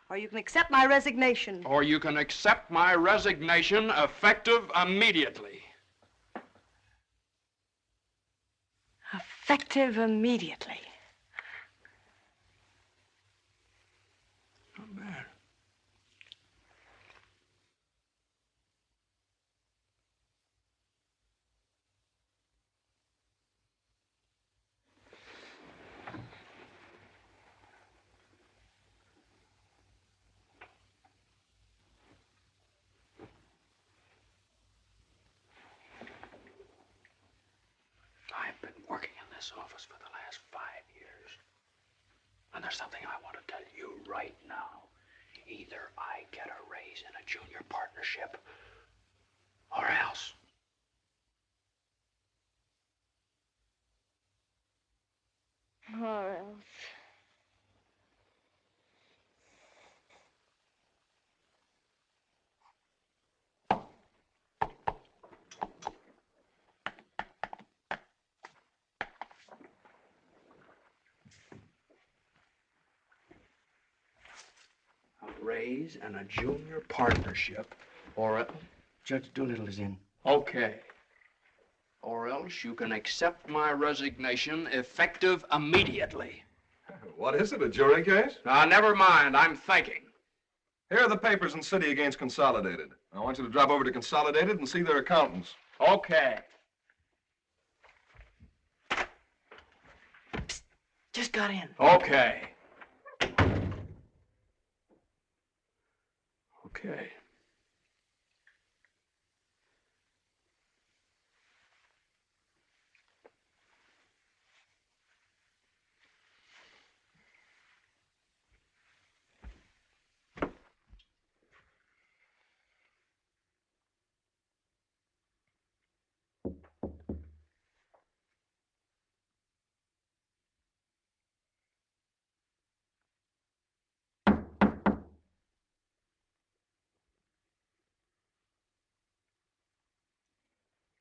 Or you can accept my resignation. Or you can accept my resignation effective immediately. Effective immediately. Not bad. I've been working in this office for the last 5 years. And there's something I want to tell you right now. Either I get a raise in a junior partnership, or else. Or else. A raise and a junior partnership, or else. Judge Doolittle is in. Okay. Or else you can accept my resignation effective immediately. What is it, a jury case? Now, never mind. I'm thinking. Here are the papers in City against Consolidated. I want you to drop over to Consolidated and see their accountants. Okay. Psst, just got in. Okay. Okay.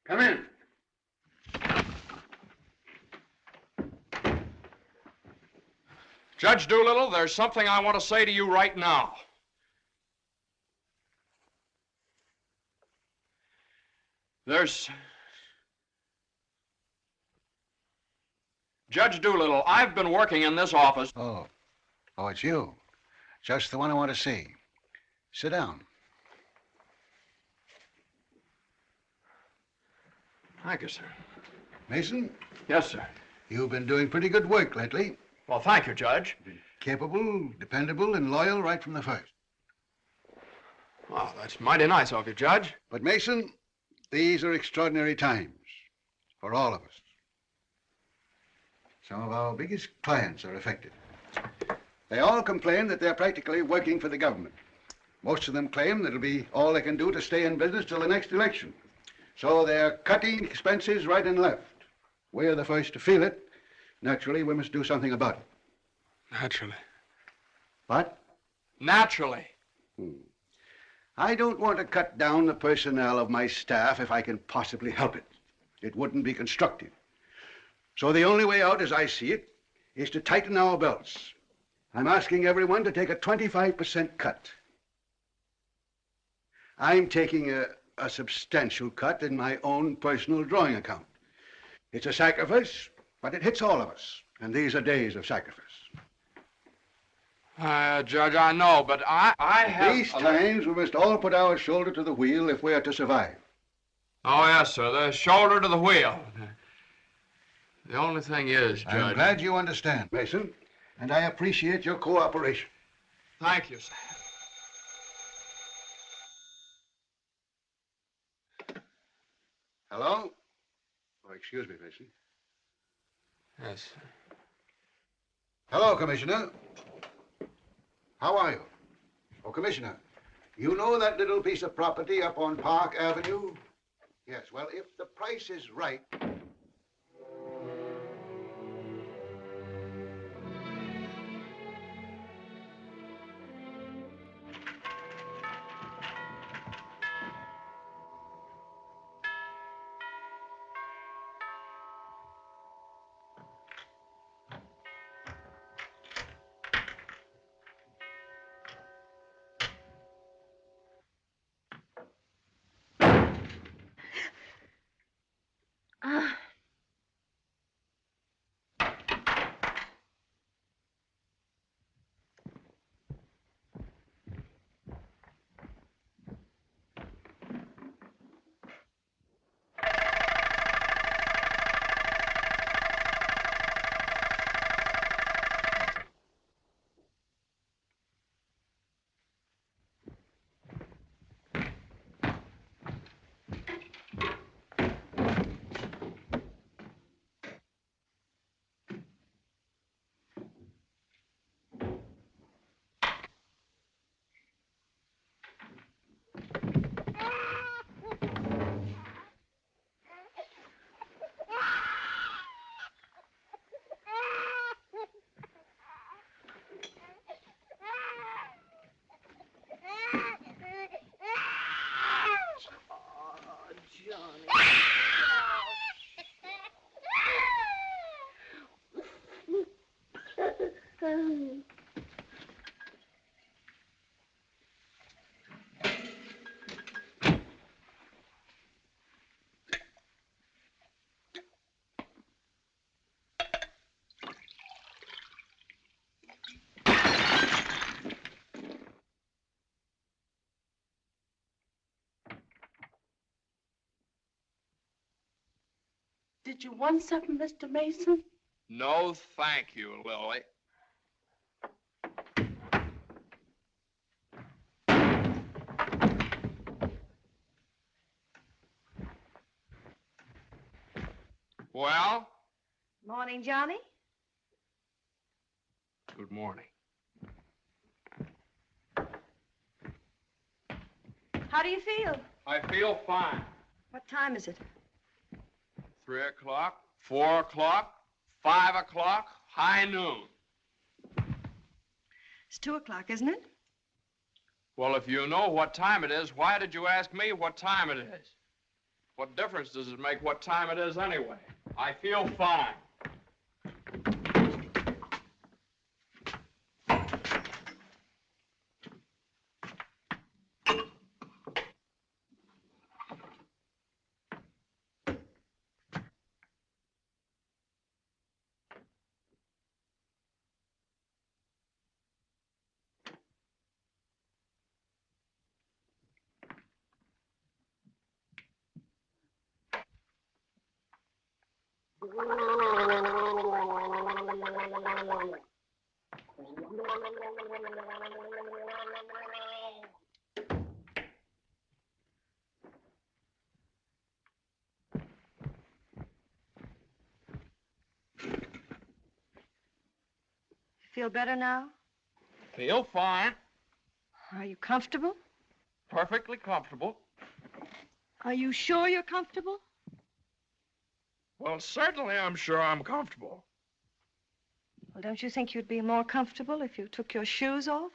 Come in. Judge Doolittle, there's something I want to say to you right now. Judge Doolittle, I've been working in this office. Oh, it's you. Just the one I want to see. Sit down. Thank you, sir. Mason? Yes, sir. You've been doing pretty good work lately. Well, thank you, Judge. Capable, dependable, and loyal right from the first. Well, that's mighty nice of you, Judge. But, Mason, these are extraordinary times for all of us. Some of our biggest clients are affected. They all complain that they're practically working for the government. Most of them claim that it'll be all they can do to stay in business till the next election. So they're cutting expenses right and left. We're the first to feel it. Naturally, we must do something about it. Naturally. What? Naturally. I don't want to cut down the personnel of my staff if I can possibly help it. It wouldn't be constructive. So the only way out, as I see it, is to tighten our belts. I'm asking everyone to take a 25% cut. I'm taking a substantial cut in my own personal drawing account. It's a sacrifice, but it hits all of us. And these are days of sacrifice. Judge, I know, but I have... These times, we must all put our shoulder to the wheel if we are to survive. Oh, yes, sir. The shoulder to the wheel. The only thing is, Judge... I'm glad you understand, Mason, and I appreciate your cooperation. Thank you, sir. Hello? Oh, excuse me, Mason. Yes, sir. Hello, Commissioner. How are you? Oh, Commissioner, you know that little piece of property up on Park Avenue? Yes, well, if the price is right... Did you want something, Mr. Mason? No, thank you, Lily. Well? Morning, Johnny. Good morning. How do you feel? I feel fine. What time is it? 3 o'clock, 4 o'clock, 5 o'clock, high noon. It's 2 o'clock, isn't it? Well, if you know what time it is, why did you ask me what time it is? What difference does it make what time it is anyway? I feel fine. Feel better now? Feel fine. Are you comfortable? Perfectly comfortable. Are you sure you're comfortable? Well, certainly I'm sure I'm comfortable. Well, don't you think you'd be more comfortable if you took your shoes off?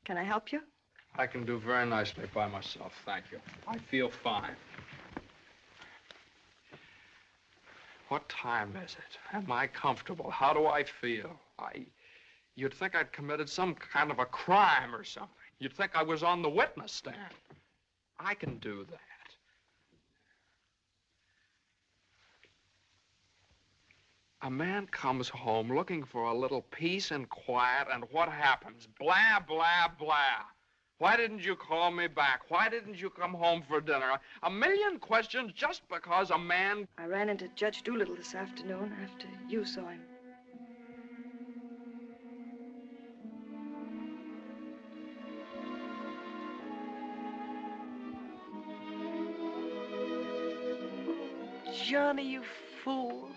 Can I help you? I can do very nicely by myself, thank you. I feel fine. What time is it? Am I comfortable? How do I feel? You'd think I'd committed some kind of a crime or something. You'd think I was on the witness stand. I can do that. A man comes home looking for a little peace and quiet, and what happens? Blah, blah, blah. Why didn't you call me back? Why didn't you come home for dinner? A million questions just because a man... I ran into Judge Doolittle this afternoon after you saw him. Johnny, you fool.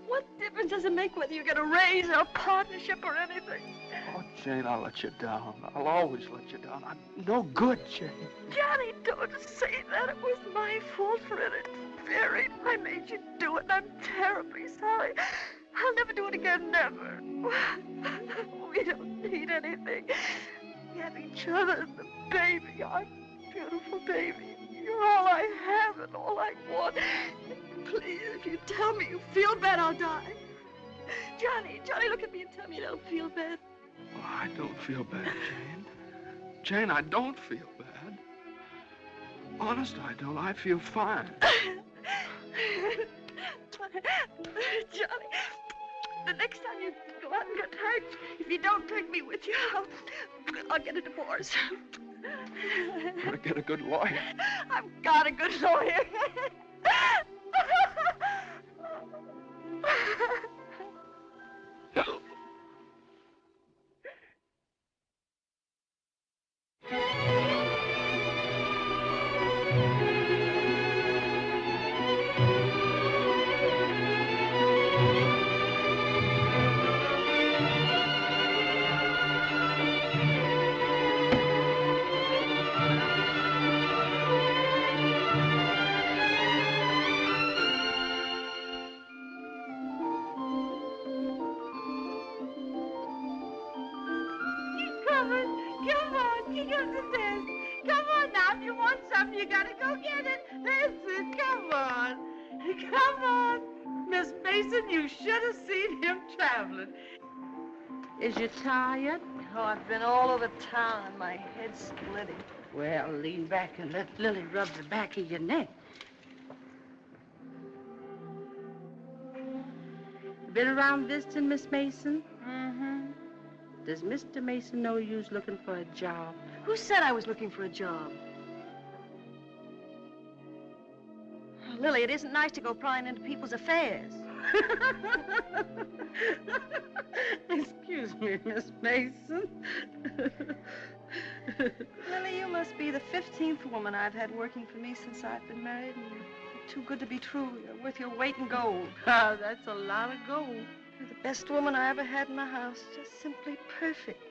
What difference does it make whether you get a raise or a partnership or anything? Oh, Jane, I'll let you down. I'll always let you down. I'm no good, Jane. Johnny, don't say that. It was my fault for interfering. I made you do it, and I'm terribly sorry. I'll never do it again, never. We don't need anything. We have each other and the baby, our beautiful baby. You're all I have and all I want. Please, if you tell me you feel bad, I'll die. Johnny, look at me and tell me you don't feel bad. Oh, I don't feel bad, Jane. Jane, I don't feel bad. Honest, I don't. I feel fine. Johnny, the next time you go out and get hurt, if you don't take me with you, I'll get a divorce. Better get a good lawyer. I've got a good lawyer. Is you tired? Oh, I've been all over town and my head's splitting. Well, lean back and let Lily rub the back of your neck. Been around visiting, Miss Mason? Mm-hmm. Does Mr. Mason know you's looking for a job? Who said I was looking for a job? Oh, Lily, it isn't nice to go prying into people's affairs. Excuse me, Miss Mason. Lily, you must be the 15th woman I've had working for me since I've been married, and you're too good to be true. You're worth your weight in gold. Oh, that's a lot of gold. You're the best woman I ever had in the house. Just simply perfect.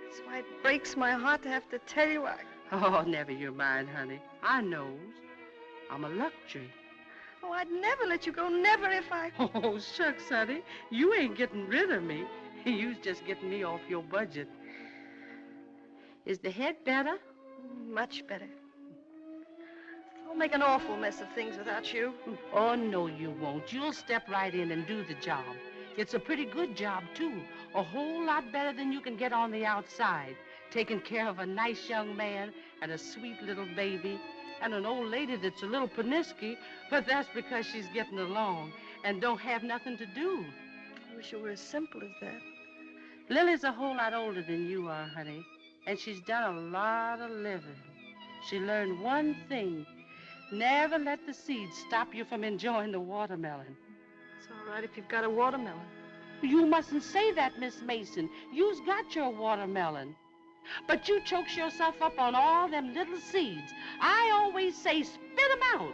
That's why it breaks my heart to have to tell you Oh, never you mind, honey. I knows. I'm a luxury. Oh, I'd never let you go, never if I... Oh, shucks, honey. You ain't getting rid of me. You's just getting me off your budget. Is the head better? Much better. I'll make an awful mess of things without you. Oh, no, you won't. You'll step right in and do the job. It's a pretty good job, too. A whole lot better than you can get on the outside. Taking care of a nice young man and a sweet little baby. And an old lady that's a little panicky, but that's because she's getting along and don't have nothing to do. I wish it were as simple as that. Lily's a whole lot older than you are, honey, and she's done a lot of living. She learned one thing. Never let the seeds stop you from enjoying the watermelon. It's all right if you've got a watermelon. You mustn't say that, Miss Mason. You's got your watermelon. But you chokes yourself up on all them little seeds. I always say spit 'em out.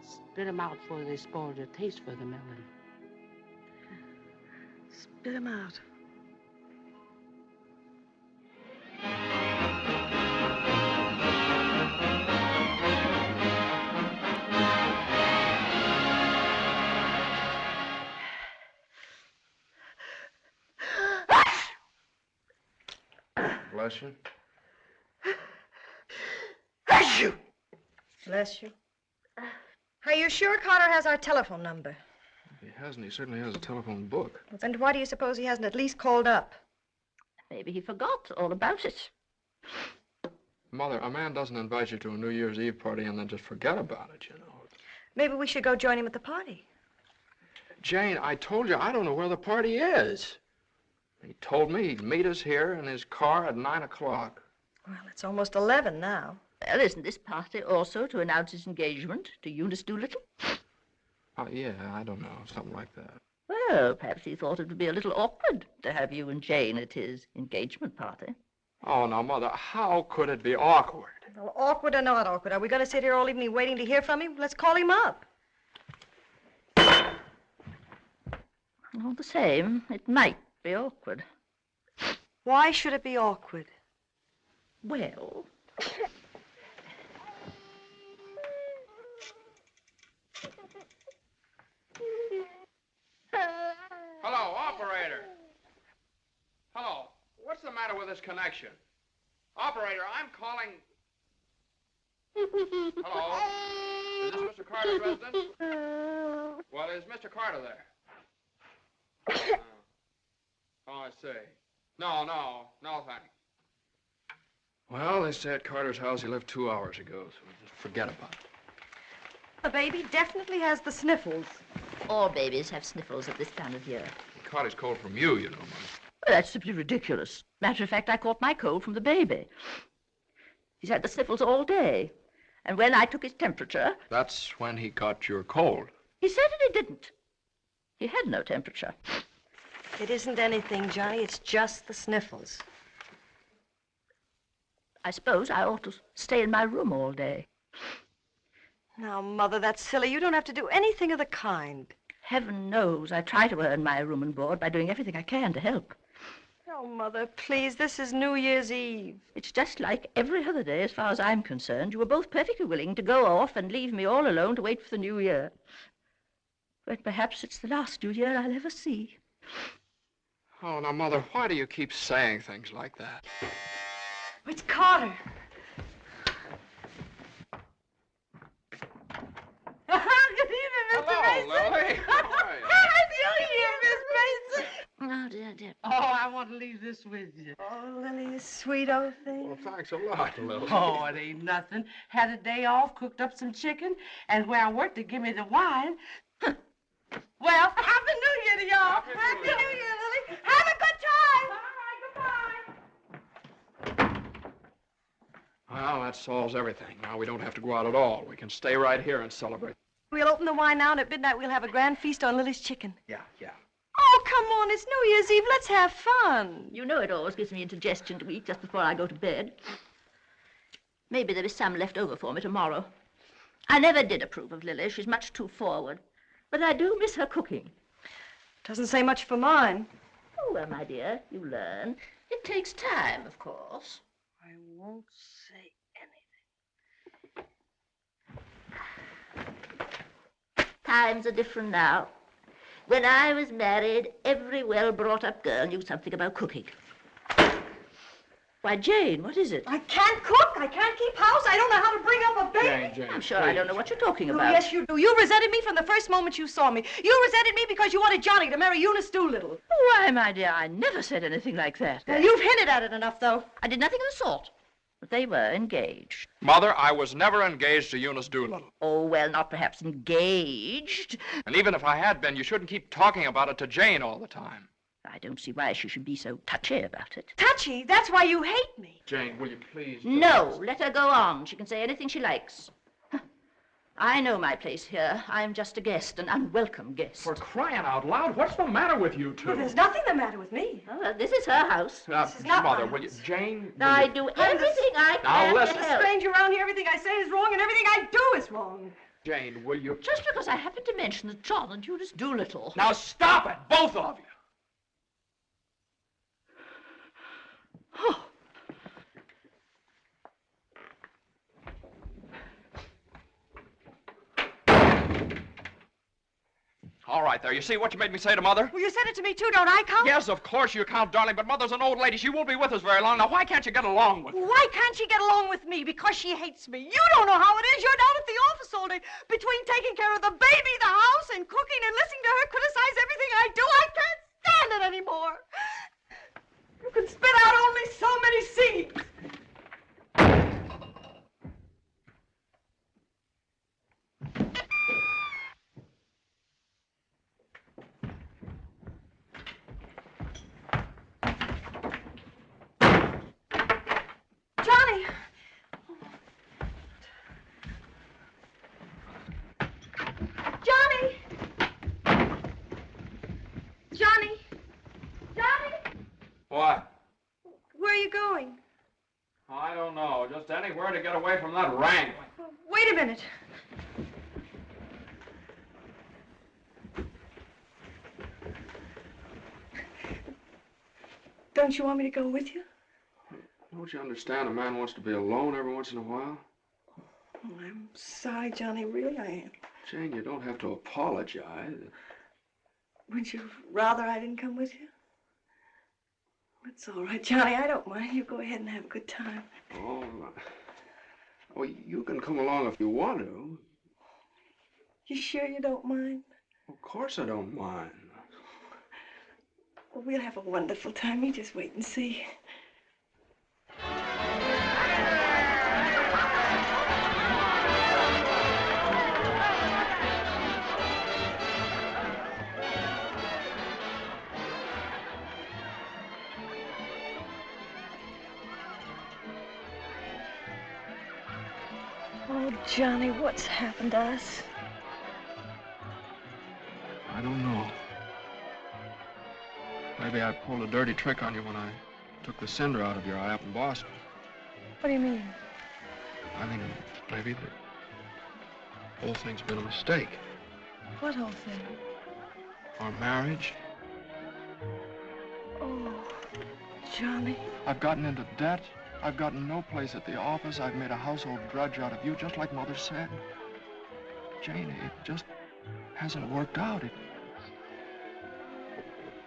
Spit 'em out before they spoil your taste for the melon. Spit 'em out. Bless you. Bless you. Bless you. Are you sure Carter has our telephone number? If he hasn't, he certainly has a telephone book. Well, then why do you suppose he hasn't at least called up? Maybe he forgot all about it. Mother, a man doesn't invite you to a New Year's Eve party and then just forget about it, you know. Maybe we should go join him at the party. Jane, I told you I don't know where the party is. He told me he'd meet us here in his car at 9 o'clock. Well, it's almost 11 now. Well, isn't this party also to announce his engagement to Eunice Doolittle? Yeah, I don't know, something like that. Well, perhaps he thought it would be a little awkward to have you and Jane at his engagement party. Oh, now, Mother, how could it be awkward? Well, awkward or not awkward, are we going to sit here all evening waiting to hear from him? Let's call him up. All the same, it might be awkward. Why should it be awkward? Well... Hello, operator. Hello. What's the matter with this connection? Operator, I'm calling... Hello? Is this Mr. Carter's residence? Well, is Mr. Carter there? Oh, I see. No, thanks. Well, they say at Carter's house he left 2 hours ago, so just forget about it. The baby definitely has the sniffles. All babies have sniffles at this time of year. He caught his cold from you, you know, Mother. Well, that's simply ridiculous. Matter of fact, I caught my cold from the baby. He's had the sniffles all day. And when I took his temperature... That's when he got your cold. He said that he didn't. He had no temperature. It isn't anything, Johnny. It's just the sniffles. I suppose I ought to stay in my room all day. Now, Mother, that's silly. You don't have to do anything of the kind. Heaven knows I try to earn my room and board by doing everything I can to help. Oh, Mother, please, this is New Year's Eve. It's just like every other day as far as I'm concerned. You were both perfectly willing to go off and leave me all alone to wait for the New Year. But perhaps it's the last New Year I'll ever see. Oh, now, Mother, why do you keep saying things like that? It's Carter. Good evening, Mr. Mason. Hello, Lily. Happy New Year, Miss Mason. Oh, dear. Oh, I want to leave this with you. Oh, Lily, you sweet old thing. Well, thanks a lot, Lily. Oh, it ain't nothing. Had a day off, cooked up some chicken, and where I worked, they give me the wine. Well, Happy New Year to y'all. Happy New Year, Lily. Have a good time. All right, goodbye. Well, that solves everything. Now we don't have to go out at all. We can stay right here and celebrate. We'll open the wine now, and at midnight we'll have a grand feast on Lily's chicken. Yeah. Oh, come on. It's New Year's Eve. Let's have fun. You know it always gives me indigestion to eat just before I go to bed. Maybe there is some left over for me tomorrow. I never did approve of Lily. She's much too forward. But I do miss her cooking. Doesn't say much for mine. Oh, well, my dear, you learn. It takes time, of course. I won't say anything. Times are different now. When I was married, every well-brought-up girl knew something about cooking. Why, Jane, what is it? I can't cook. I can't keep house. I don't know how to bring up a baby. Jane, I'm sure I don't know what you're talking Oh, about. yes, you do. You resented me from the first moment you saw me. You resented me because you wanted Johnny to marry Eunice Doolittle. Why, my dear, I never said anything like that. Well, you've hinted at it enough, though. I did nothing of the sort. But they were engaged. Mother, I was never engaged to Eunice Doolittle. Oh, well, not perhaps engaged. And even if I had been, you shouldn't keep talking about it to Jane all the time. I don't see why she should be so touchy about it. Touchy? That's why you hate me. Jane, will you please... No, let her go on. She can say anything she likes. I know my place here. I'm just a guest, an unwelcome guest. For crying out loud, what's the matter with you two? Well, there's nothing the matter with me. Oh, well, this is her house. This is not Mother, my will you... house. Jane, Now, I do everything I can listen. to There's a help. stranger around here. Everything I say is wrong, and everything I do is wrong. Jane, will you... Just because I happened to mention that John and Eunice Doolittle. Now stop it, both of you. Oh. All right, there. You see what you made me say to Mother? Well, you said it to me, too. Don't I count? Yes, of course you count, darling, but Mother's an old lady. She won't be with us very long. Now, why can't you get along with her? Why can't she get along with me? Because she hates me. You don't know how it is. You're down at the office all day. Between taking care of the baby, the house, and cooking, and listening to her criticize everything I do, I can't stand it anymore. You can spit out only so many seeds. to get away from that wrangling. Wait a minute. Don't you want me to go with you? Don't you understand? A man wants to be alone every once in a while. Oh, I'm sorry, Johnny. Really, I am. Jane, you don't have to apologize. Would you rather I didn't come with you? That's all right, Johnny. I don't mind. You go ahead and have a good time. Oh, well, you can come along if you want to. You sure you don't mind? Of course I don't mind. Well, we'll have a wonderful time. You just wait and see. Oh, Johnny, what's happened to us? I don't know. Maybe I pulled a dirty trick on you when I took the cinder out of your eye up in Boston. What do you mean? I mean, maybe the whole thing's been a mistake. What whole thing? Our marriage. Oh, Johnny. I've gotten into debt. I've gotten no place at the office. I've made a household drudge out of you, just like Mother said. Jane, it just hasn't worked out. It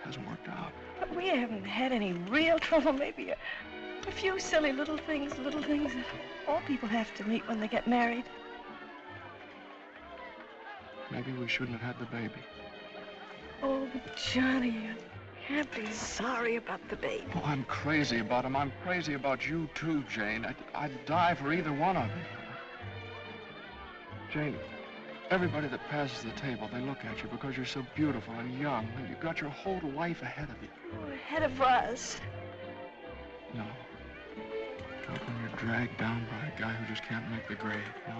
hasn't worked out. But we haven't had any real trouble. Maybe a few silly little things that all people have to meet when they get married. Maybe we shouldn't have had the baby. Oh, Johnny, you can't be sorry about the baby. Oh, I'm crazy about him. I'm crazy about you, too, Jane. I'd die for either one of you. Jane, everybody that passes the table, they look at you because you're so beautiful and young, and you've got your whole life ahead of you. Oh, ahead of us. No. Not when you're dragged down by a guy who just can't make the grade. No,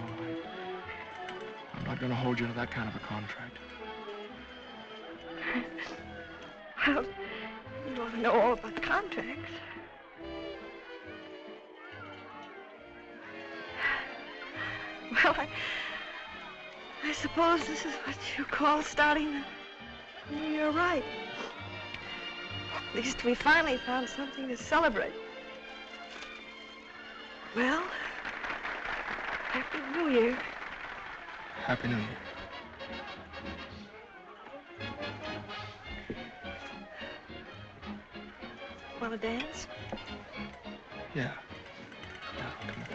I'm not going to hold you to that kind of a contract. Well, you ought to know all about contracts. Well, I suppose this is what you call starting the new year right. At least we finally found something to celebrate. Well, Happy New Year. Happy New Year. Want to dance? Yeah. Yeah, come on.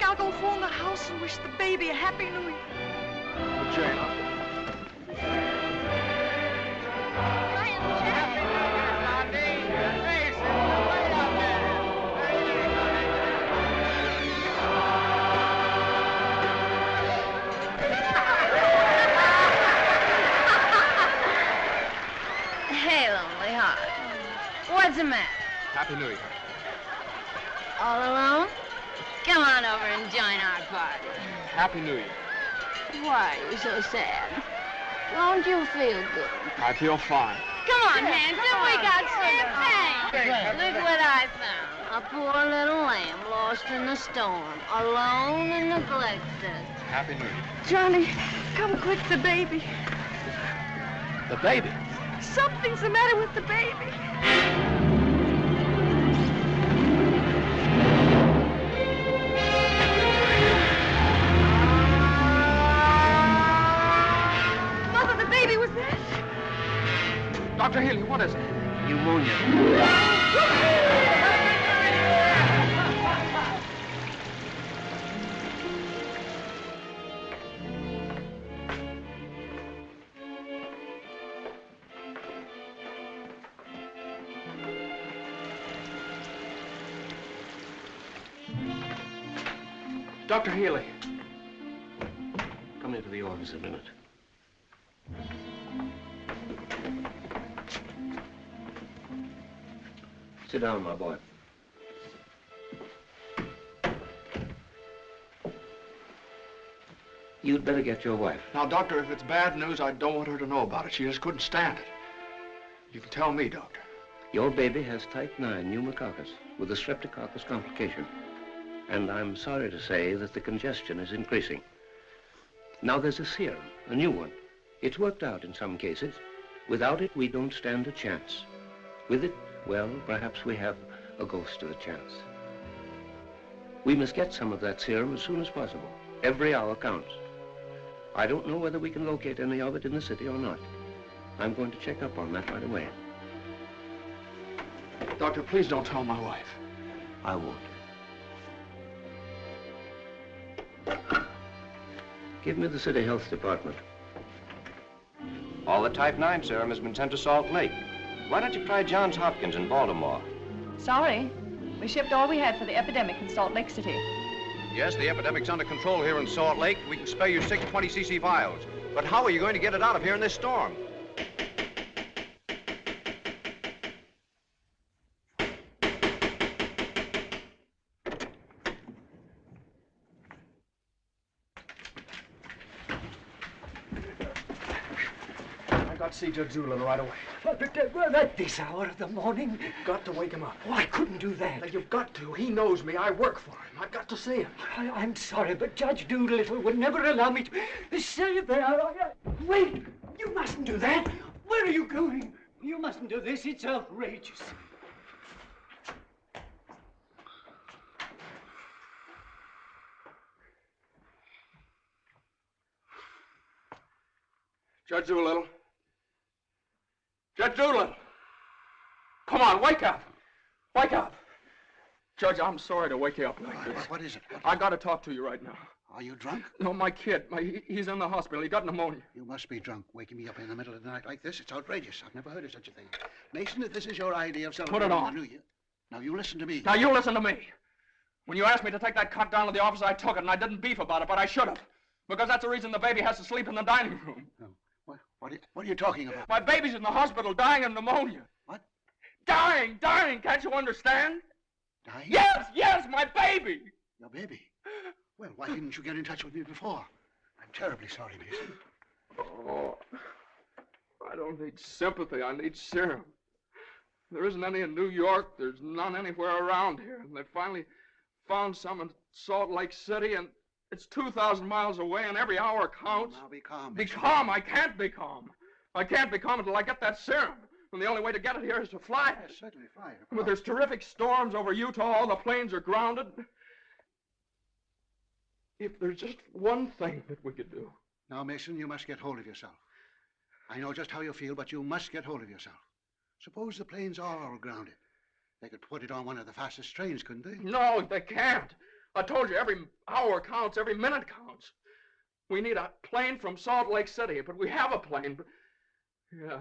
I'll go phone the house and wish the baby a Happy New Year. Well, Jane, Hey, lonely heart. What's the matter? Happy New Year. All alone? Come on over and join our party. Happy New Year. Why are you so sad? Don't you feel good? I feel fine. Come on, Hanson, we got champagne. Look what I found. A poor little lamb lost in the storm, alone and neglected. Happy New Year. Johnny, come quick, the baby. The baby? Something's the matter with the baby. Dr. Healy, what is it? Pneumonia. Dr. Healy. Come into the office a minute. Sit down, my boy. You'd better get your wife. Now, Doctor, if it's bad news, I don't want her to know about it. She just couldn't stand it. You can tell me, Doctor. Your baby has type 9 pneumococcus with a streptococcus complication. And I'm sorry to say that the congestion is increasing. Now there's a serum, a new one. It's worked out in some cases. Without it, we don't stand a chance. With it, well, perhaps we have a ghost of a chance. We must get some of that serum as soon as possible. Every hour counts. I don't know whether we can locate any of it in the city or not. I'm going to check up on that right away. Doctor, please don't tell my wife. I won't. Give me the City Health Department. All the type 9 serum has been sent to Salt Lake. Why don't you try Johns Hopkins in Baltimore? Sorry. We shipped all we had for the epidemic in Salt Lake City. Yes, the epidemic's under control here in Salt Lake. We can spare you 6 20cc vials. But how are you going to get it out of here in this storm? I'll see Judge Doolittle right away. But at this hour of the morning? You've got to wake him up. Oh, I couldn't do that. Now, you've got to. He knows me. I work for him. I've got to see him. I'm sorry, but Judge Doolittle would never allow me to say that. Wait! You mustn't do that. Where are you going? You mustn't do this. It's outrageous. Judge Doolittle. Judge Doolittle! Come on, wake up! Wake up! Judge, I'm sorry to wake you up like this. What is it? I got to talk to you right now. Are you drunk? No, my kid. He's in the hospital. He got pneumonia. You must be drunk, waking me up in the middle of the night like this. It's outrageous. I've never heard of such a thing. Mason, if this is your idea of celebrating the New Year, now you listen to me. Now you listen to me. When you asked me to take that cut down to the office, I took it, and I didn't beef about it, but I should have. Because that's the reason the baby has to sleep in the dining room. No. What are you talking about? My baby's in the hospital dying of pneumonia. What? Dying! Can't you understand? Dying? Yes, my baby! Your baby? Well, why didn't you get in touch with me before? I'm terribly sorry, Mason. Oh, I don't need sympathy. I need serum. There isn't any in New York. There's none anywhere around here. And they finally found some in Salt Lake City, and it's 2,000 miles away, and every hour counts. Now be calm. Be calm. I can't be calm. I can't be calm until I get that serum. And the only way to get it here is to fly it. Yes, certainly fly it. But there's terrific storms over Utah. All the planes are grounded. If there's just one thing that we could do. Now, Mason, you must get hold of yourself. I know just how you feel, but you must get hold of yourself. Suppose the planes are all grounded. They could put it on one of the fastest trains, couldn't they? No, they can't. I told you, every hour counts, every minute counts. We need a plane from Salt Lake City, but we have a plane. But yeah.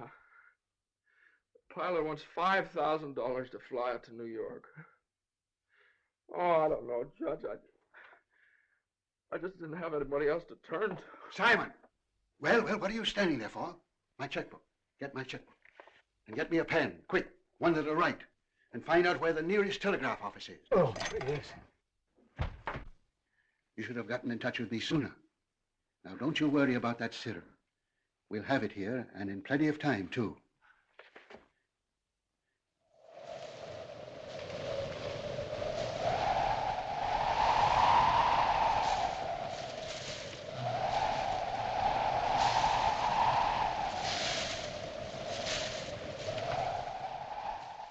The pilot wants $5,000 to fly it to New York. Oh, I don't know, Judge. I just didn't have anybody else to turn to. Simon! Well, what are you standing there for? My checkbook. Get my checkbook. And get me a pen, quick. One that'll write. And find out where the nearest telegraph office is. Oh, yes. You should have gotten in touch with me sooner. Now, don't you worry about that serum. We'll have it here, and in plenty of time, too.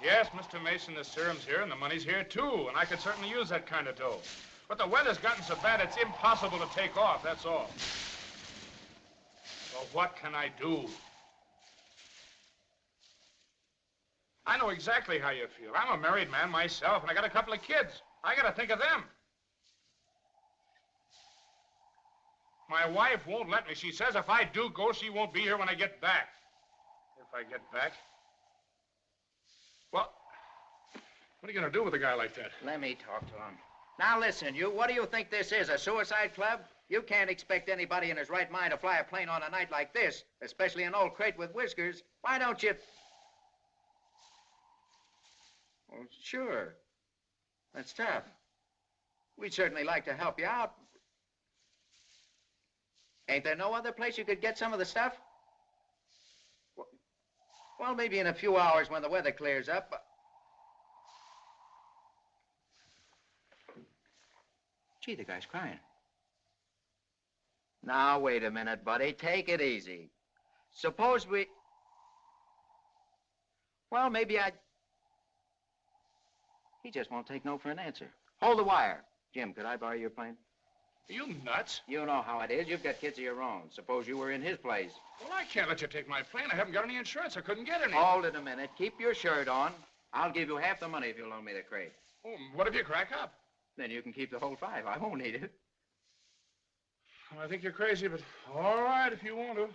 Yes, Mr. Mason, the serum's here, and the money's here, too, and I could certainly use that kind of dough. But the weather's gotten so bad it's impossible to take off, that's all. Well, what can I do? I know exactly how you feel. I'm a married man myself, and I got a couple of kids. I got to think of them. My wife won't let me. She says if I do go, she won't be here when I get back. If I get back? Well, what are you going to do with a guy like that? Let me talk to him. Now listen, you, what do you think this is, a suicide club? You can't expect anybody in his right mind to fly a plane on a night like this, especially an old crate with whiskers. Why don't you... Well, sure. That's tough. We'd certainly like to help you out. Ain't there no other place you could get some of the stuff? Well, maybe in a few hours when the weather clears up. Gee, the guy's crying. Now, wait a minute, buddy. Take it easy. Suppose we... Well, maybe I... He just won't take no for an answer. Hold the wire. Jim, could I borrow your plane? Are you nuts? You know how it is. You've got kids of your own. Suppose you were in his place. Well, I can't let you take my plane. I haven't got any insurance. I couldn't get any. Hold it a minute. Keep your shirt on. I'll give you half the money if you'll loan me the crate. Oh, what if you crack up? Then you can keep the whole 5. I won't need it. Well, I think you're crazy, but all right if you want to.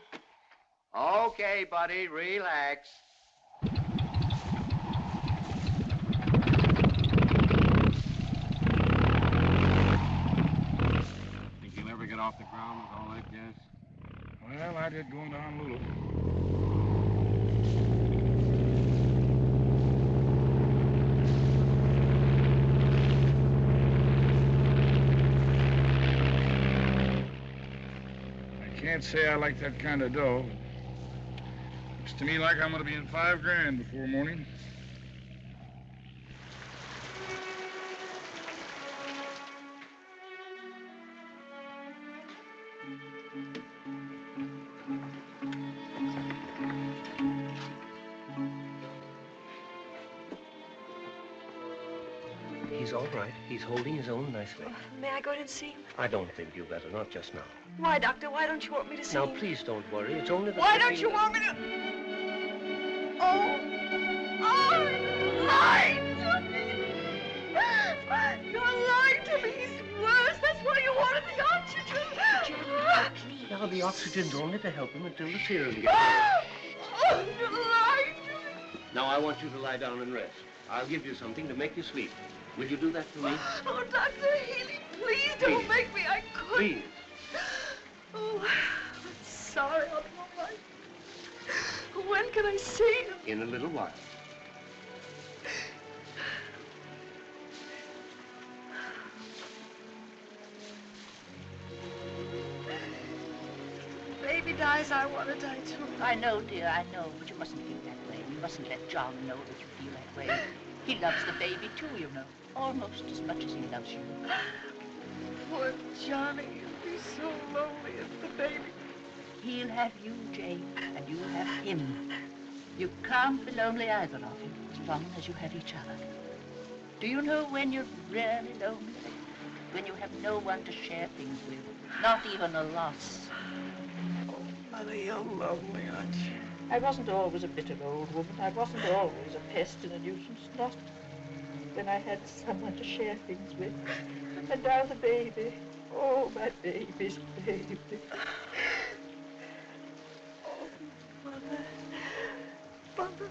Okay, buddy. Relax. Get off the ground with all that gas? Well, I did going to Honolulu. I can't say I like that kind of dough. Looks to me like I'm going to be in $5 grand before morning. He's all right. He's holding his own nicely. May I go in and see him? I don't think you better, not just now. Why, Doctor? Why don't you want me to see Now, him? please don't worry. It's only the... Why don't you want me to... Oh! Oh! You're lying to me! You're lying to me! He's worse! That's why you wanted the oxygen! Now, the oxygen's only to help him until the serum gets Oh, you're lying to me! Now, I want you to lie down and rest. I'll give you something to make you sleep. Will you do that for me? Oh, Dr. Healy, please don't make me. I couldn't. Please. Oh, I'm sorry. I'll be all right. When can I see him? In a little while. Baby dies, I want to die too. I know, dear, I know, but you mustn't feel that way. You mustn't let John know that you feel that way. He loves the baby, too, you know. Almost as much as he loves you. Poor Johnny, he'll be so lonely as the baby. He'll have you, Jane, and you'll have him. You can't be lonely either of you, as long as you have each other. Do you know when you're really lonely? When you have no one to share things with, not even a loss. Oh, Mother, you're lonely, aren't you? I wasn't always a bitter old woman. I wasn't always a pest and a nuisance, not when I had someone to share things with. And now the baby. Oh, my baby's baby. Oh, Mother. Mother.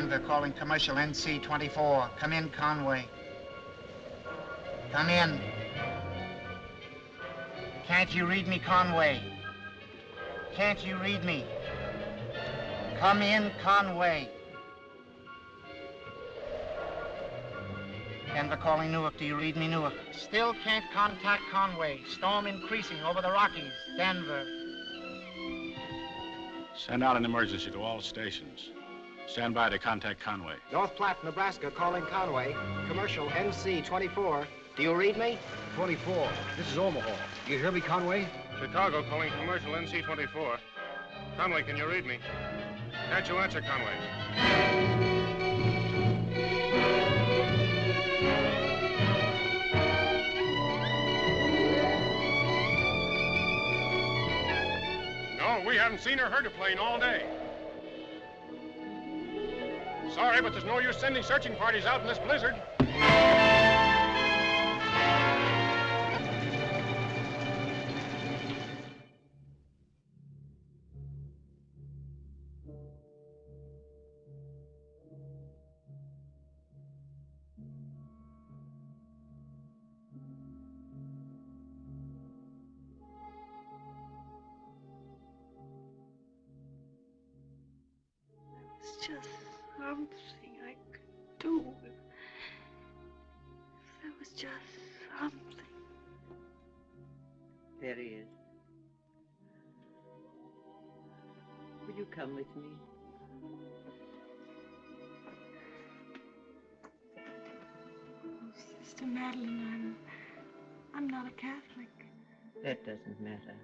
Denver calling commercial NC 24. Come in, Conway. Come in. Can't you read me, Conway? Can't you read me? Come in, Conway. Denver calling Newark. Do you read me, Newark? Still can't contact Conway. Storm increasing over the Rockies. Denver. Send out an emergency to all stations. Stand by to contact Conway. North Platte, Nebraska, calling Conway. Commercial NC 24. Do you read me? 24. This is Omaha. Do you hear me, Conway? Chicago calling commercial NC 24. Conway, can you read me? Can't you answer, Conway? No, we haven't seen or heard a plane all day. Sorry, but there's no use sending searching parties out in this blizzard. It's just something I could do. If there was just something. There he is. Will you come with me? Oh, Sister Madeline, I'm not a Catholic. That doesn't matter.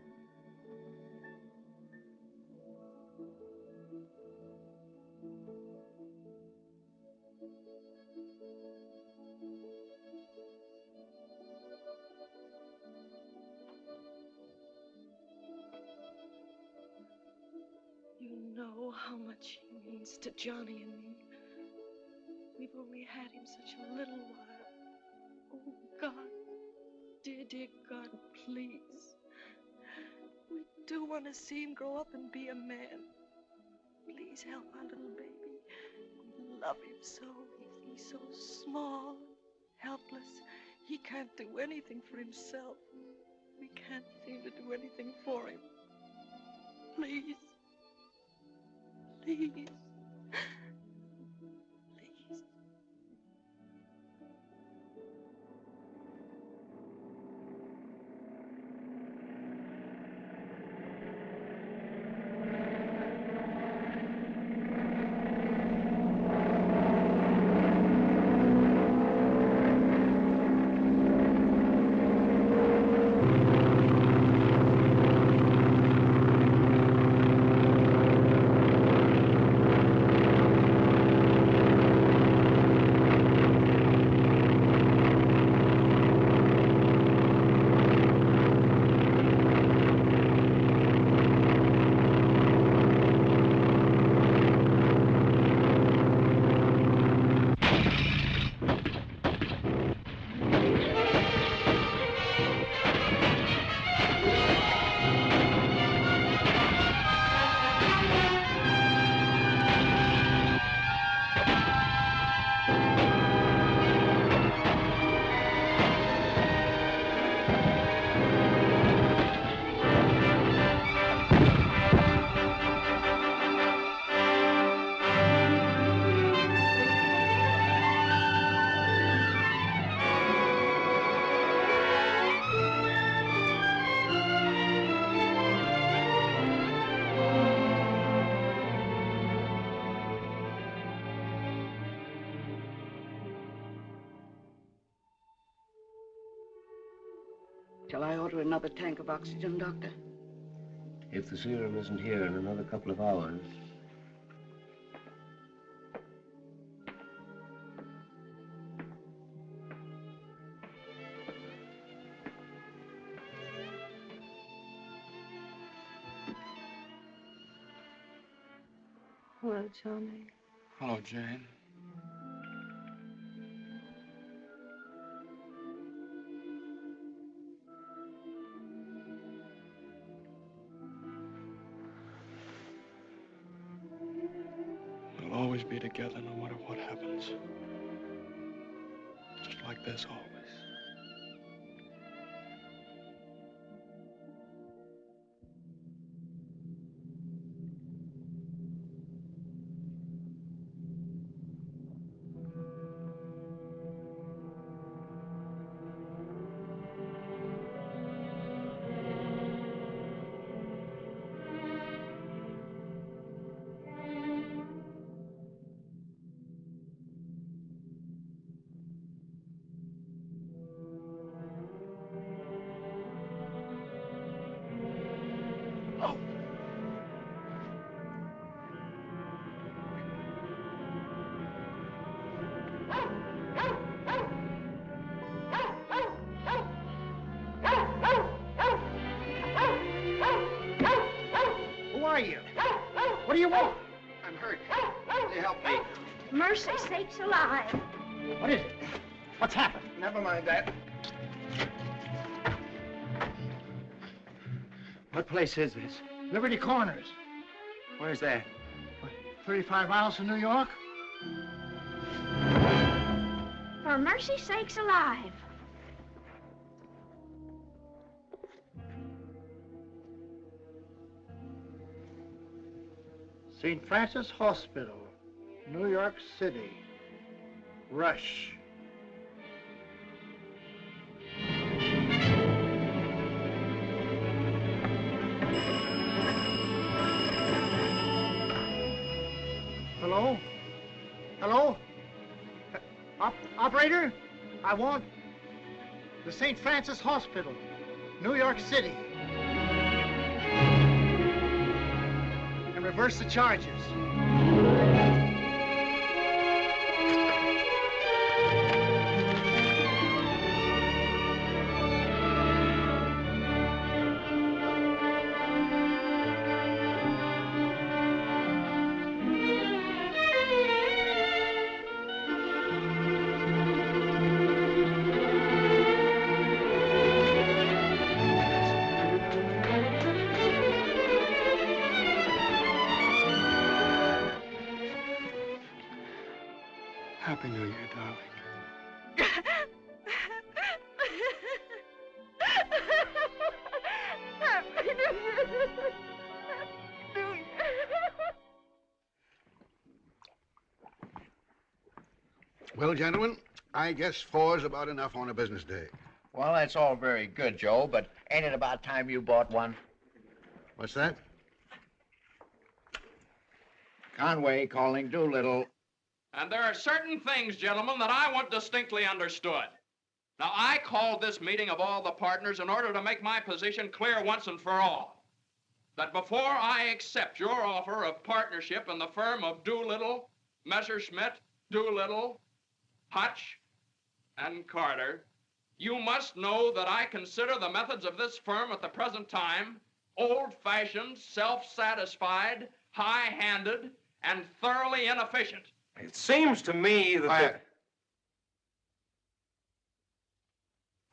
You know how much he means to Johnny and me. We've only had him such a little while. Oh, God, dear, dear God, please. We do want to see him grow up and be a man. Please help our little baby. We love him so. He's so small, helpless. He can't do anything for himself. We can't seem to do anything for him. Please. Please. Please. Shall I order another tank of oxygen, Doctor? If the serum isn't here in another couple of hours. Hello, Johnny. Hello, Jane. always be together no matter what happens. Just like this always. What do you want? I'm hurt. They help me. Mercy sakes alive. What is it? What's happened? Never mind that. What place is this? Liberty Corners. Where's that? 35 miles from New York? For mercy sakes alive. St. Francis Hospital, New York City. Rush. Hello? Hello? Operator? I want the St. Francis Hospital, New York City. And reverse the charges. Happy New Year, darling. Happy New Year. New Year. Well, gentlemen, I guess 4's about enough on a business day. Well, that's all very good, Joe, but ain't it about time you bought one? What's that? Conway calling Doolittle. And there are certain things, gentlemen, that I want distinctly understood. Now, I called this meeting of all the partners in order to make my position clear once and for all. That before I accept your offer of partnership in the firm of Doolittle, Messerschmitt, Doolittle, Hutch, and Carter, you must know that I consider the methods of this firm at the present time old-fashioned, self-satisfied, high-handed, and thoroughly inefficient. It seems to me that...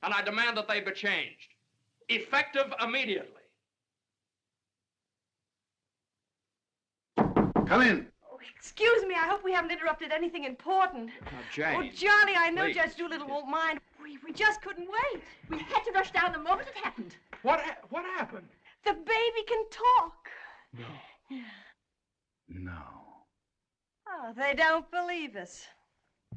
And I demand that they be changed, effective immediately. Come in. Oh, excuse me, I hope we haven't interrupted anything important. Now, Jane. Oh, Johnny, I know please. Judge Doolittle won't mind. We just couldn't wait. We had to rush down the moment it happened. What happened? The baby can talk. No. No. Oh, they don't believe us.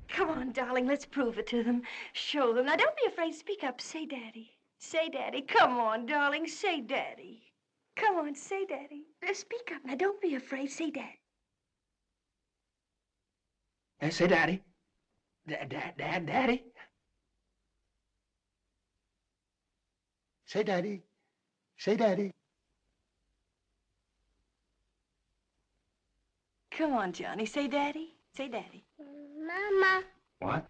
Come on, darling, let's prove it to them. Show them. Now, don't be afraid. Speak up. Say Daddy. Say Daddy. Come on, darling. Say Daddy. Come on, say Daddy. Speak up. Now, don't be afraid. Say Daddy. Say Daddy. Daddy. Say Daddy. Say Daddy. Come on, Johnny. Say Daddy. Say Daddy. Mama. What?